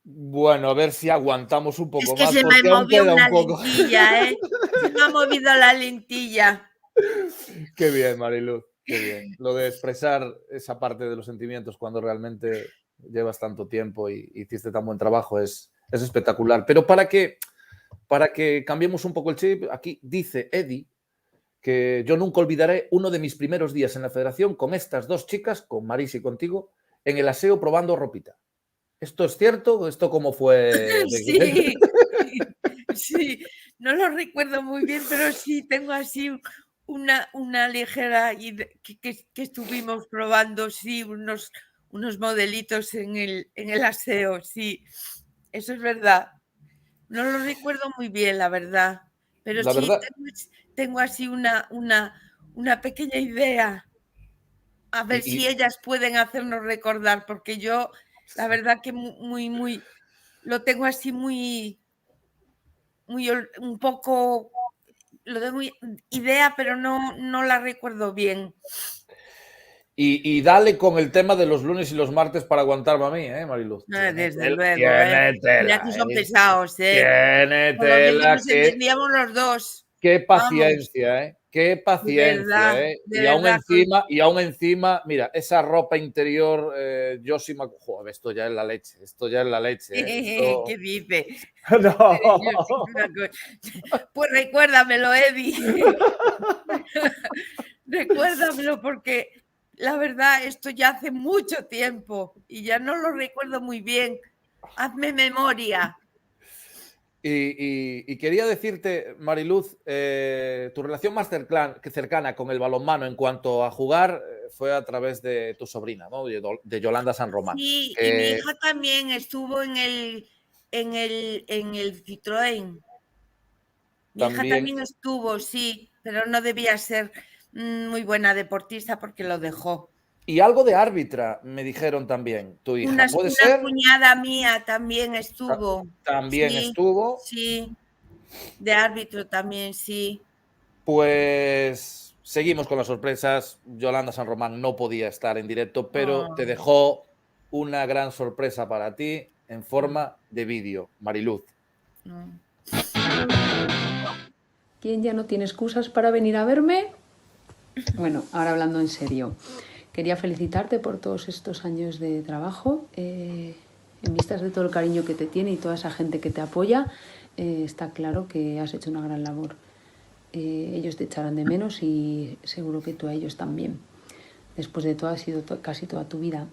Bueno, a ver si aguantamos un poco Es que más. se me porque aún movió queda una un poco. lentilla, ¿eh? Se me ha movido la lentilla. Qué bien, Mariluz, qué bien. Lo de expresar esa parte de los sentimientos cuando realmente llevas tanto tiempo y hiciste tan buen trabajo es espectacular. Pero para que cambiemos un poco el chip, aquí dice Eddie que yo nunca olvidaré uno de mis primeros días en la federación con estas 2 chicas, con Marisa y contigo, en el aseo probando ropita. ¿Esto es cierto? ¿Esto cómo fue? Sí, sí, no lo recuerdo muy bien, pero sí tengo así una ligera idea que estuvimos probando, sí, unos modelitos en el aseo, sí, eso es verdad. No lo recuerdo muy bien, la verdad, pero La sí verdad, tengo así una pequeña idea. A ver si ellas pueden hacernos recordar, porque yo, la verdad que muy, lo tengo así muy, un poco, lo tengo idea, pero no la recuerdo bien. y dale con el tema de los lunes y los martes para aguantarme a mí, Mariluz. Desde luego, Tiene tela, mira que son pesados, Tiene Con lo que tela, nos entendíamos los dos. qué Vamos. paciencia, qué paciencia, verdad, de y aún encima, mira, esa ropa interior, yo sí me... Joder, esto ya es la leche, esto... ¿Qué dice? No. Pues recuérdamelo, Eddie. Recuérdamelo porque la verdad esto ya hace mucho tiempo y ya no lo recuerdo muy bien. Hazme memoria. Y quería decirte, Mariluz, tu relación más cercana con el balonmano en cuanto a jugar fue a través de tu sobrina, ¿no? De Yolanda San Román. Sí, y mi hija también estuvo en el Citroën. Mi hija también estuvo, sí, pero no debía ser muy buena deportista porque lo dejó. Y algo de árbitra, me dijeron también, tu hija. ¿Puede ser? Una cuñada mía también estuvo. También sí, estuvo. Sí, de árbitro también, sí. Pues seguimos con las sorpresas. Yolanda San Román no podía estar en directo, pero te dejó una gran sorpresa para ti en forma de vídeo, Mariluz. ¿Quién ya no tiene excusas para venir a verme? Bueno, ahora hablando en serio, quería felicitarte por todos estos años de trabajo. En vistas de todo el cariño que te tiene y toda esa gente que te apoya, está claro que has hecho una gran labor. Ellos te echarán de menos y seguro que tú a ellos también. Después de todo ha sido casi toda tu vida.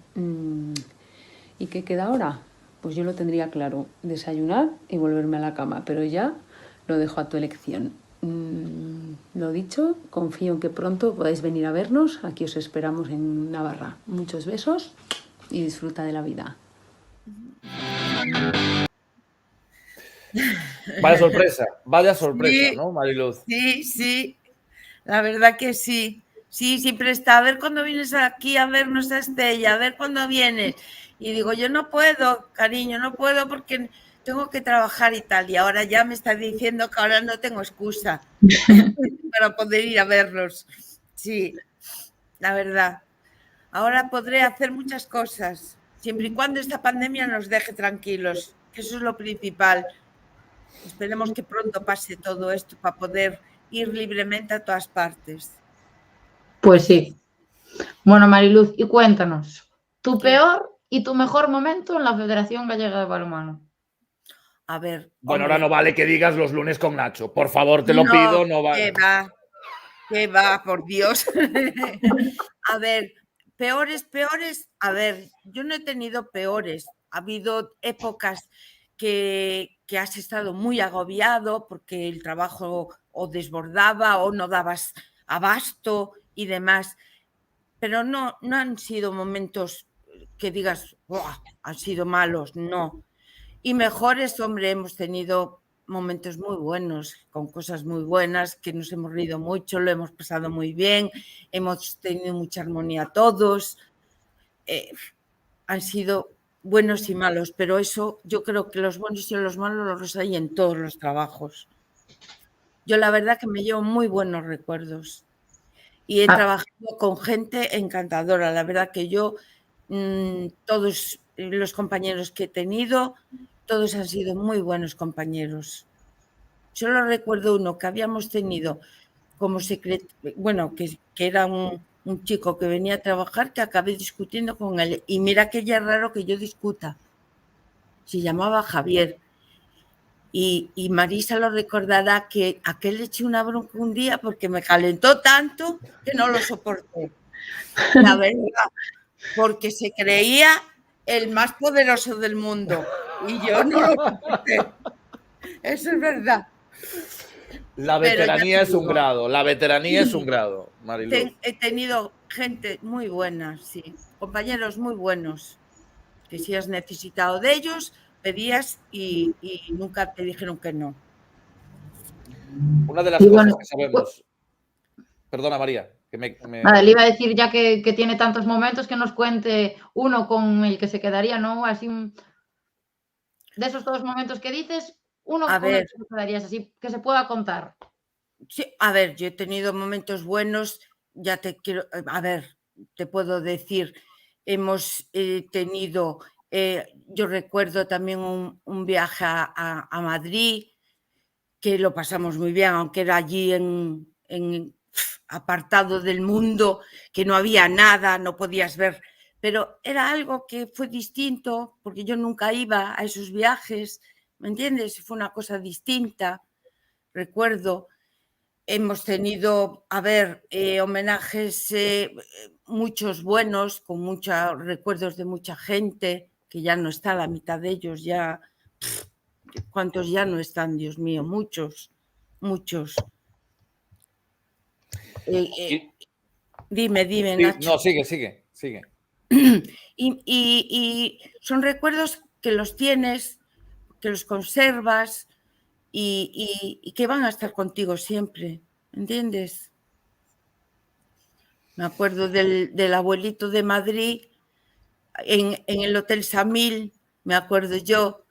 ¿Y qué queda ahora? Pues yo lo tendría claro, desayunar y volverme a la cama, pero ya lo dejo a tu elección. Lo dicho, confío en que pronto podáis venir a vernos. Aquí os esperamos en Navarra. Muchos besos y disfruta de la vida. Vaya sorpresa, ¿no, Mariluz? Sí, la verdad que sí. Sí, siempre está, a ver cuándo vienes aquí a vernos a Estella, a ver cuándo vienes. Y digo, yo no puedo, cariño, no puedo porque tengo que trabajar y tal. Y ahora ya me está diciendo que ahora no tengo excusa para poder ir a verlos. Sí, la verdad. Ahora podré hacer muchas cosas, siempre y cuando esta pandemia nos deje tranquilos, que eso es lo principal. Esperemos que pronto pase todo esto para poder ir libremente a todas partes. Pues sí. Bueno, Mariluz, y cuéntanos, tu peor y tu mejor momento en la Federación Gallega de Balonmano. A ver. Bueno, ahora no vale que digas los lunes con Nacho. Por favor, te lo pido, no vale. Que va, por Dios. A ver, peores. A ver, yo no he tenido peores. Ha habido épocas que has estado muy agobiado porque el trabajo o desbordaba o no dabas abasto y demás. Pero no han sido momentos que digas, han sido malos, no. Y mejores, hombre, hemos tenido momentos muy buenos, con cosas muy buenas, que nos hemos reído mucho, lo hemos pasado muy bien, hemos tenido mucha armonía todos. Han sido buenos y malos, pero eso yo creo que los buenos y los malos los hay en todos los trabajos. Yo la verdad que me llevo muy buenos recuerdos. Y he trabajado con gente encantadora. La verdad que yo, todos los compañeros que he tenido, todos han sido muy buenos compañeros. Solo recuerdo uno que habíamos tenido como secretario, bueno, que era un chico que venía a trabajar, que acabé discutiendo con él. Y mira que ya es raro que yo discuta. Se llamaba Javier. Y Marisa lo recordará que aquel le eché una bronca un día porque me calentó tanto que no lo soporté. La verdad, porque se creía el más poderoso del mundo y yo no lo soporté. Eso es verdad. La veteranía es un grado, Mariluz. He tenido gente muy buena, sí, compañeros muy buenos, que si has necesitado de ellos, pedías y nunca te dijeron que no. Una de las cosas que sabemos... Perdona, María. Vale, le iba a decir, ya que tiene tantos momentos, que nos cuente uno con el que se quedaría, ¿no? Así, de esos todos momentos que dices, uno con el que te quedarías así, que se pueda contar. Sí, a ver, yo he tenido momentos buenos, ya te quiero... A ver, te puedo decir, hemos tenido... yo recuerdo también un viaje a Madrid, que lo pasamos muy bien, aunque era allí apartado del mundo, que no había nada, no podías ver, pero era algo que fue distinto, porque yo nunca iba a esos viajes, ¿me entiendes? Fue una cosa distinta. Recuerdo, hemos tenido, a ver, homenajes, muchos buenos, con muchos recuerdos de mucha gente, que ya no está, la mitad de ellos ya... ¿Cuántos ya no están, Dios mío? Muchos. Dime, Sí, Nacho. no, sigue. Y son recuerdos que los tienes, que los conservas y que van a estar contigo siempre, ¿entiendes? Me acuerdo del abuelito de Madrid en el Hotel Samil, me acuerdo yo,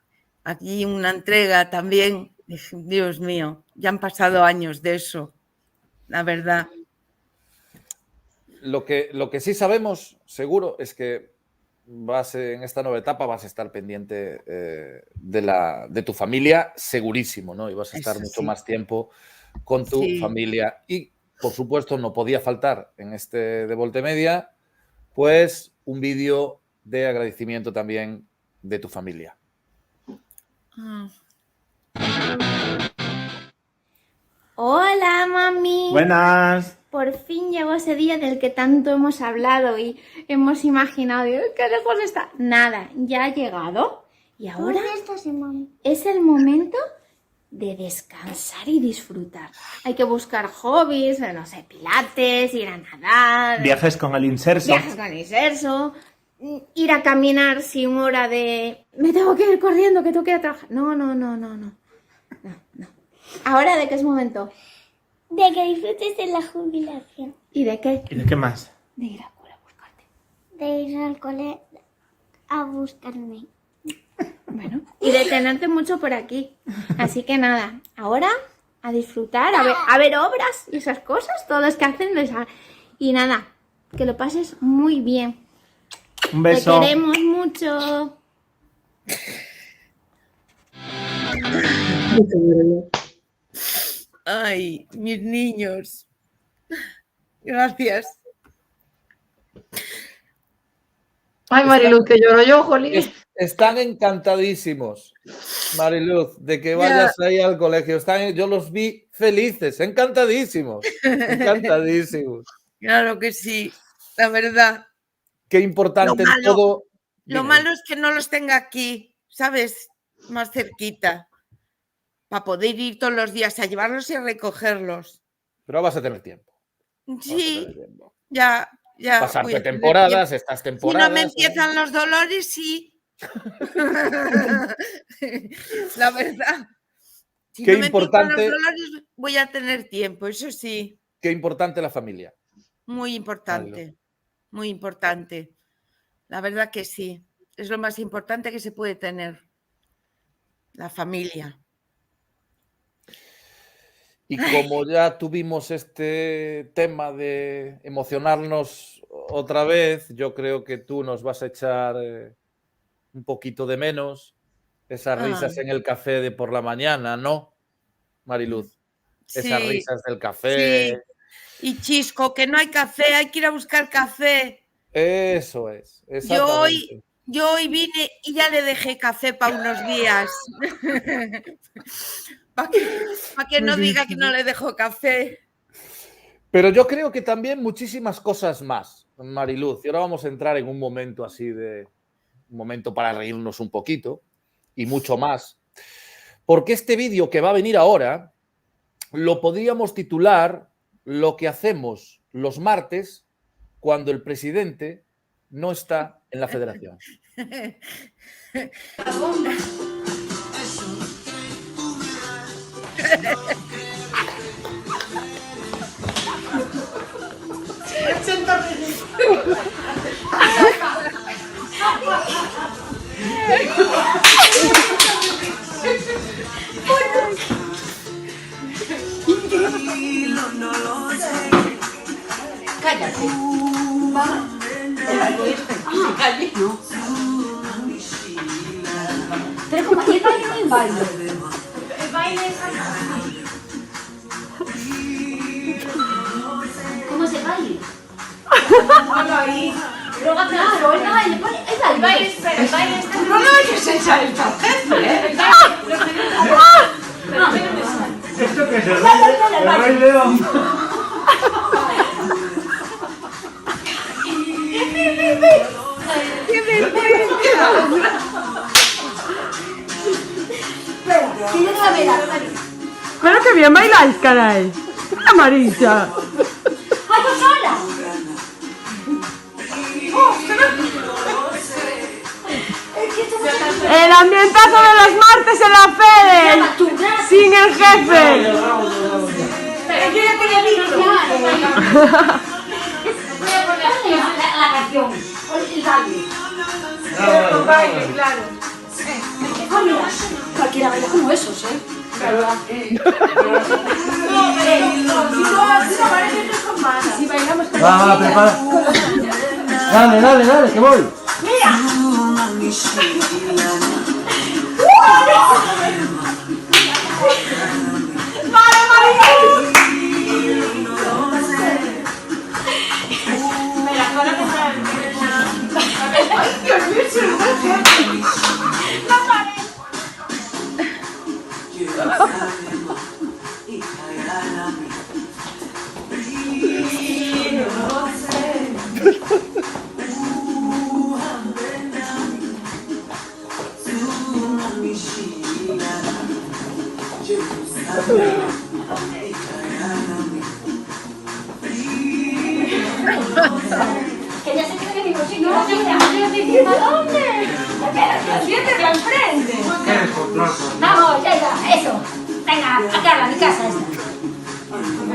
aquí una entrega también. Dije, Dios mío, ya han pasado años de eso, la verdad. Lo que sí sabemos, seguro, es que en esta nueva etapa vas a estar pendiente de tu familia, segurísimo, ¿no? Y vas a estar mucho más tiempo con tu familia. Y, por supuesto, no podía faltar en este de Voltemedia, pues, un vídeo de agradecimiento también de tu familia. Hola, mami. Buenas. Por fin llegó ese día del que tanto hemos hablado y hemos imaginado. ¿Qué lejos está? Nada, ya ha llegado. Y ahora es el momento de descansar y disfrutar. Hay que buscar hobbies, no sé, pilates, ir a nadar. Viajes con el inserso. Ir a caminar sin hora de... Me tengo que ir corriendo, que tengo que ir a trabajar. No. ¿Ahora de qué es momento? De que disfrutes de la jubilación. ¿Y de qué? ¿Y de qué más? De ir al cole a buscarte. De ir al cole a buscarme. Bueno, y de tenerte mucho por aquí. Así que nada, ahora a disfrutar, a ver obras y esas cosas, todos los que hacen. Y nada, que lo pases muy bien. Un beso. Te queremos mucho. Ay, mis niños. Gracias. Ay, Mariluz, que lloro yo, jolín. Están encantadísimos, Mariluz, de que vayas ahí al colegio. Yo los vi felices, encantadísimos. Claro que sí, la verdad. Qué importante todo. Lo malo es que no los tenga aquí, ¿sabes? Más cerquita. Para poder ir todos los días a llevarlos y a recogerlos. Pero vas a tener tiempo. Sí, ya. Pasarte temporadas, estas temporadas. Si no me empiezan los dolores, sí. La verdad. Si Qué no me importante. empiezan los dolores, voy a tener tiempo, eso sí. Qué importante la familia. Muy importante. Muy importante. La verdad que sí. Es lo más importante que se puede tener. La familia. Y como ya tuvimos este tema de emocionarnos otra vez, yo creo que tú nos vas a echar un poquito de menos esas risas en el café de por la mañana, ¿no, Mariluz? Esas risas del café. Sí. Y Chisco, que no hay café, hay que ir a buscar café. Eso es. Yo hoy vine y ya le dejé café para unos días. Para que no diga que no le dejo café. Pero yo creo que también muchísimas cosas más, Mariluz. Y ahora vamos a entrar en un momento así un momento para reírnos un poquito y mucho más. Porque este vídeo que va a venir ahora lo podríamos titular Lo que hacemos los martes cuando el presidente no está en la federación. Cállate. No. Pero como el baile no es baile. El baile es... ¿Cómo se baile? Ponlo ahí. Luego, claro, el baile, el baile, espera, el baile está... No lo oyes echar el tarjeta, ¿eh? El baile, ¿Esto qué es? El Rey León. ¡Qué vergüenza! Espera, que yo no la vea. Pero que bien bailáis, caray. Amarilla. ¡Ay, tú sola! El ambientazo de los martes en la Fede. Sin el jefe. Pero yo ya tenía visto. Voy a poner la canción. El baile. Claro. Ah, mira, cualquiera baila como esos, ¿eh? ¿Verdad? Si bailamos como Va, prepara. Dale, que voy. ¡Mira! ¡Vale, Maricel! ¡Ay, Dios mío, se lo voy a hacer! ¡La pared! Que ya se cree que digo, sí, no, yo estoy diciendo, ¿a dónde? Espera, siéntate al frente. Vamos, ya, eso. Venga, a Carla, a mi casa esta.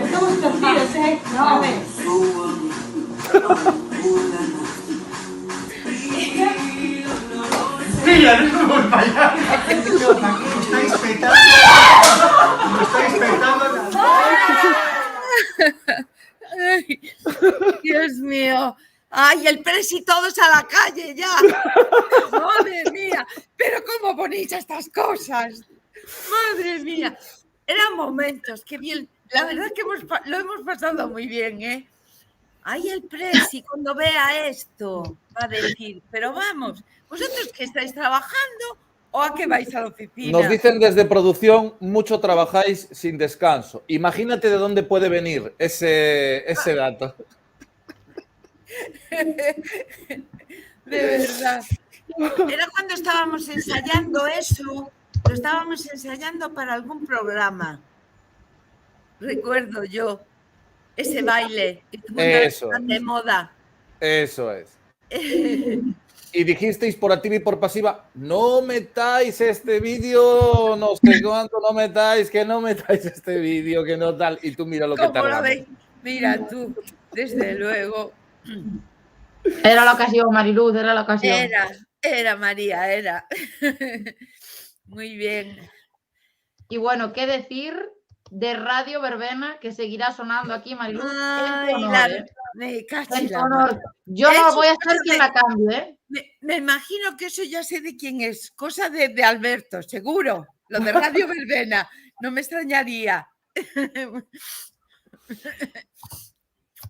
Estamos perdidos, ¿eh? No. Mira, no voy para allá. Me estáis petando. Me estáis petando. Ay, Dios mío. Ay, el presi todos a la calle ya. Madre mía. Pero ¿cómo ponéis estas cosas? Madre mía. Eran momentos, qué bien. La verdad es que lo hemos pasado muy bien, ¿eh? Ay, el presi cuando vea esto va a decir, pero vamos, ¿vosotros que estáis trabajando o a qué vais a la oficina? Nos dicen desde producción, mucho trabajáis sin descanso. Imagínate de dónde puede venir ese dato. De verdad. Era cuando estábamos ensayando eso, lo estábamos ensayando para algún programa. Recuerdo yo ese baile Eso de moda. Eso es. Y dijisteis por activa y por pasiva, no metáis este vídeo, no sé cuánto, no metáis este vídeo, que no tal. Y tú mira lo que tardamos. Mira tú, desde luego. Era la ocasión, Mariluz, era la ocasión. Era María, era. Muy bien. Y bueno, ¿qué decir de Radio Verbena, que seguirá sonando aquí, Mariluz? Ay, Yo no voy a ser quien la cambie, ¿eh? Me imagino que eso ya sé de quién es. Cosa de Alberto, seguro. Lo de Radio Verbena. No me extrañaría.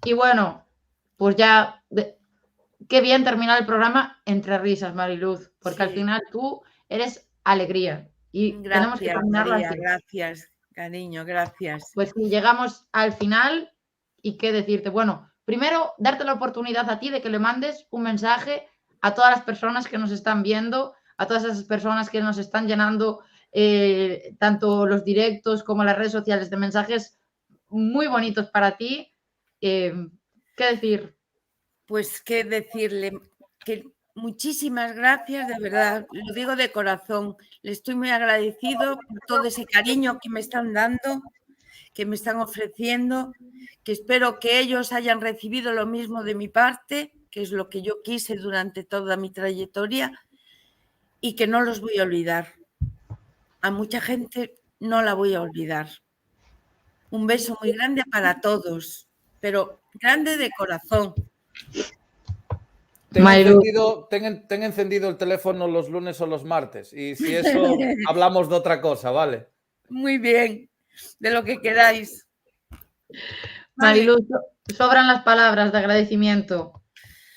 Y bueno, pues ya... Qué bien terminar el programa entre risas, Mariluz, porque al final tú eres alegría. Y tenemos que terminarlo María, así. Gracias, cariño, gracias. Pues sí, llegamos al final y qué decirte. Bueno, primero, darte la oportunidad a ti de que le mandes un mensaje a todas las personas que nos están viendo, a todas esas personas que nos están llenando tanto los directos como las redes sociales de mensajes muy bonitos para ti. ¿Qué decir? Pues qué decirle, que muchísimas gracias, de verdad, lo digo de corazón. Le estoy muy agradecido por todo ese cariño que me están dando, que me están ofreciendo, que espero que ellos hayan recibido lo mismo de mi parte, que es lo que yo quise durante toda mi trayectoria, y que no los voy a olvidar. A mucha gente no la voy a olvidar. Un beso muy grande para todos, pero grande de corazón. Ten encendido el teléfono los lunes o los martes y si eso hablamos de otra cosa, ¿vale? Muy bien, de lo que queráis. Mariluz, sobran las palabras de agradecimiento.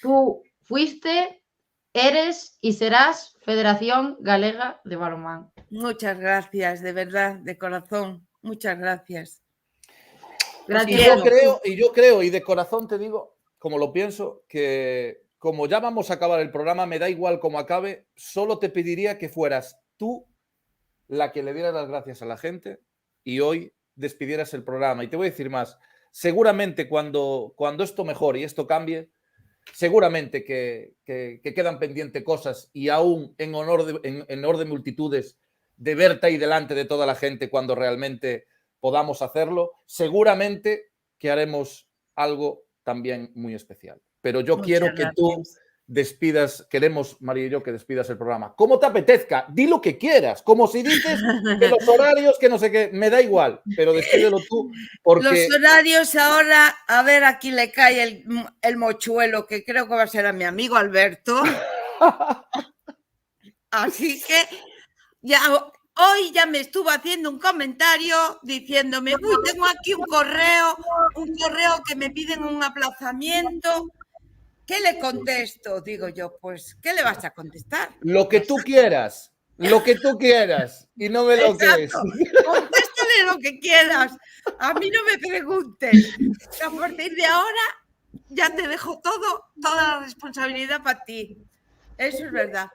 Tú fuiste, eres y serás Federación Galega de Balonmán. Muchas gracias, de verdad, de corazón. Muchas gracias. Gracias. Y yo creo, y de corazón te digo, como lo pienso, que como ya vamos a acabar el programa, me da igual cómo acabe, solo te pediría que fueras tú la que le dieras las gracias a la gente y hoy despidieras el programa. Y te voy a decir más, seguramente cuando esto mejore y esto cambie, seguramente que quedan pendientes cosas y aún en orden multitudes de verte ahí delante de toda la gente cuando realmente podamos hacerlo, seguramente que haremos algo también muy especial. Pero yo quiero que tú despidas, queremos, María y yo, que despidas el programa. Como te apetezca, di lo que quieras, como si dices que los horarios, que no sé qué, me da igual, pero despídelo tú, porque... Los horarios ahora, a ver, aquí le cae el mochuelo, que creo que va a ser a mi amigo Alberto. Así que ya hoy ya me estuvo haciendo un comentario diciéndome, uy, tengo aquí un correo que me piden un aplazamiento. ¿Qué le contesto? Digo yo, pues, ¿qué le vas a contestar? Lo que tú quieras, y no me lo crees. Contéstale lo que quieras, a mí no me preguntes. A partir de ahora ya te dejo toda la responsabilidad para ti. Eso es verdad.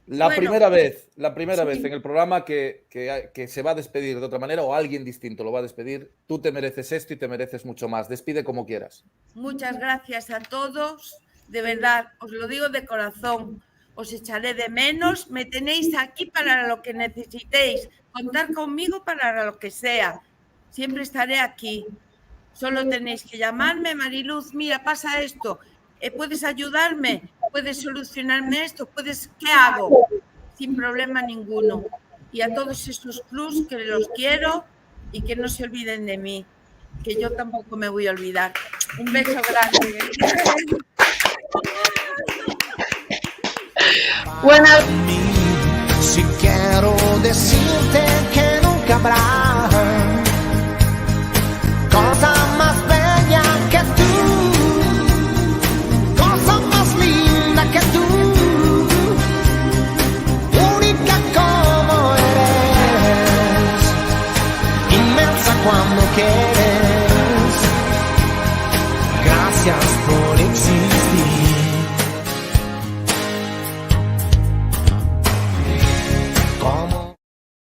La primera vez sí. en el programa que se va a despedir de otra manera o alguien distinto lo va a despedir, tú te mereces esto y te mereces mucho más. Despide como quieras. Muchas gracias a todos. De verdad, os lo digo de corazón, os echaré de menos, me tenéis aquí para lo que necesitéis, contar conmigo para lo que sea, siempre estaré aquí, solo tenéis que llamarme, Mariluz, mira, pasa esto, ¿puedes ayudarme? ¿Puedes solucionarme esto? ¿Qué hago? Sin problema ninguno. Y a todos esos plus que los quiero y que no se olviden de mí, que yo tampoco me voy a olvidar. Un beso grande. Si quiero decirte que nunca habrá